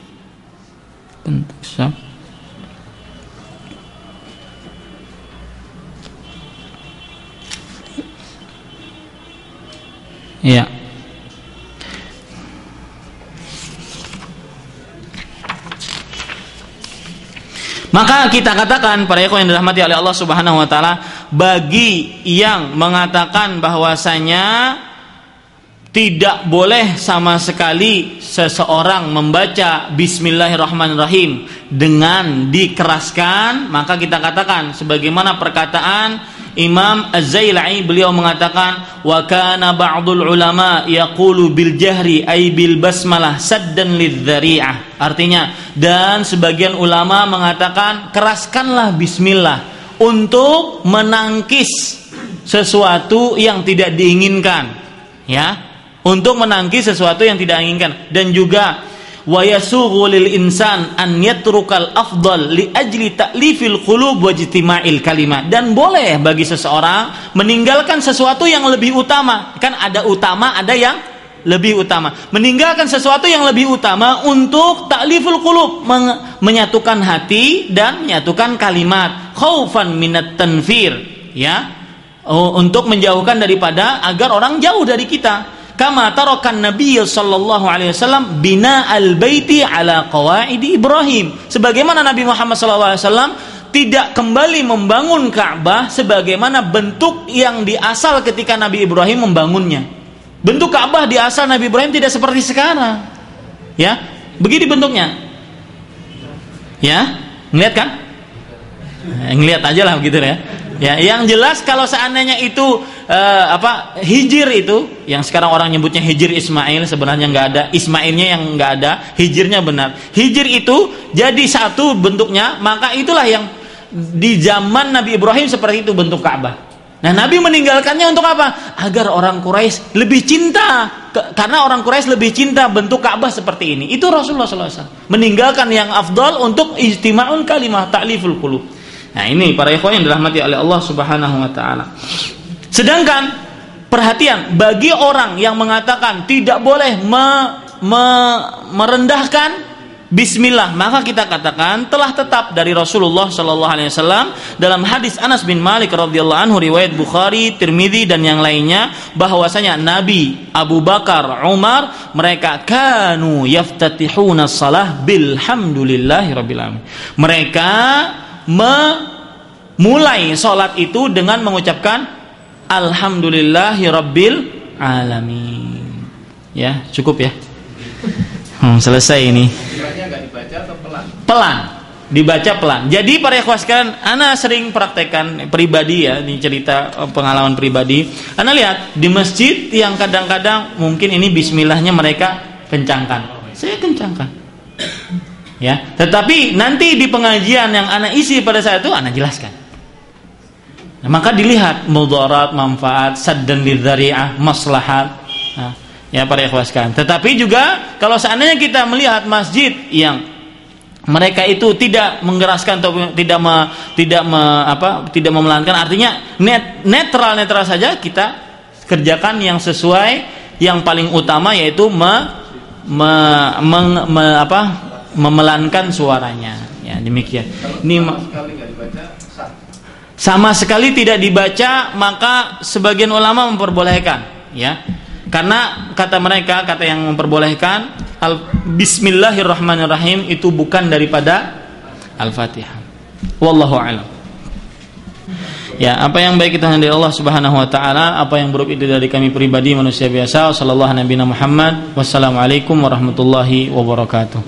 Ya. Maka kita katakan para ikhwan yang dirahmati oleh Allah Subhanahu wa taala, bagi yang mengatakan bahwasanya tidak boleh sama sekali seseorang membaca Bismillahirrahmanirrahim dengan dikeraskan, maka kita katakan sebagaimana perkataan Imam Az-Zailai, beliau mengatakan wa kana ba'dul ulama yaqulu bil jahri ay bil basmalah saddan lidzari'ah. Artinya, dan sebagian ulama mengatakan keraskanlah bismillah untuk menangkis sesuatu yang tidak diinginkan, ya. Untuk menangkis sesuatu yang tidak diinginkan. Dan juga wa yasughu lil insan an yatrukal afdal li ajli ta'lifil qulub wa ijtima'il kalimat. Dan boleh bagi seseorang meninggalkan sesuatu yang lebih utama. Kan ada utama, ada yang lebih utama. Meninggalkan sesuatu yang lebih utama untuk ta'liful qulub, menyatukan hati dan menyatukan kalimat, khaufan minat tanfir, ya. Untuk menjauhkan daripada agar orang jauh dari kita. Kama tarakan Nabi sallallahu alaihi wasallam bina al-baiti ala qawaidi Ibrahim. Sebagaimana Nabi Muhammad sallallahu alaihi wasallam tidak kembali membangun Ka'bah sebagaimana bentuk yang di asal ketika Nabi Ibrahim membangunnya. Bentuk Ka'bah di asal Nabi Ibrahim tidak seperti sekarang. Ya, begini bentuknya. Ya, ngelihat kan? Ngelihat aja lah begitu ya. Ya, yang jelas kalau seandainya itu hijir itu, yang sekarang orang nyebutnya hijir Ismail, sebenarnya nggak ada, Ismailnya yang nggak ada, hijirnya benar. Hijir itu jadi satu bentuknya, maka itulah yang di zaman Nabi Ibrahim seperti itu bentuk Ka'bah. Nah, Nabi meninggalkannya untuk apa? Agar orang Quraisy lebih cinta, karena orang Quraisy lebih cinta bentuk Ka'bah seperti ini. Itu Rasulullah SAW meninggalkan yang afdal untuk ijtima'ul kalimah, ta'liful qulub. Nah, ini para ikhwan yang dirahmati oleh Allah Subhanahu wa taala. Sedangkan perhatian bagi orang yang mengatakan tidak boleh merendahkan Bismillah, maka kita katakan telah tetap dari Rasulullah Sallallahu Alaihi Wasallam dalam hadis Anas bin Malik radhiyallahu anhu riwayat Bukhari, Tirmidzi dan yang lainnya, bahwasanya Nabi, Abu Bakar, Umar, mereka kanu yaftatihuna shalah bilhamdulillahi rabbil alamin. Mereka memulai salat itu dengan mengucapkan alhamdulillahi rabbil alamin. Ya, cukup ya. Selesai ini. Dibaca atau pelan? Pelan, dibaca pelan. Jadi para ikhwah sekalian, ana sering praktekkan pribadi ya, ini cerita pengalaman pribadi. Ana lihat di masjid yang kadang-kadang mungkin ini bismillahnya mereka kencangkan, saya kencangkan. Ya, tetapi nanti di pengajian yang ana isi pada saat itu ana jelaskan. Nah, maka dilihat mudarat, manfaat, saddan lidzari'ah, maslahat. Nah, ya para ikhwah sekalian. Tetapi juga kalau seandainya kita melihat masjid yang mereka itu tidak menggeraskan atau tidak memelankan, artinya netral saja, kita kerjakan yang sesuai, yang paling utama yaitu memelankan suaranya. Ya, demikian. Ini sama sekali tidak dibaca, maka sebagian ulama memperbolehkan, ya. Karena kata mereka, kata yang memperbolehkan, Bismillahirrahmanirrahim itu bukan daripada Al-Fatihah. Wallahu a'lam. Ya, apa yang baik kita dari Allah Subhanahu wa taala, apa yang buruk itu dari kami pribadi manusia biasa. Wassallallahu nabiyana Muhammad. Wassalamualaikum warahmatullahi wabarakatuh.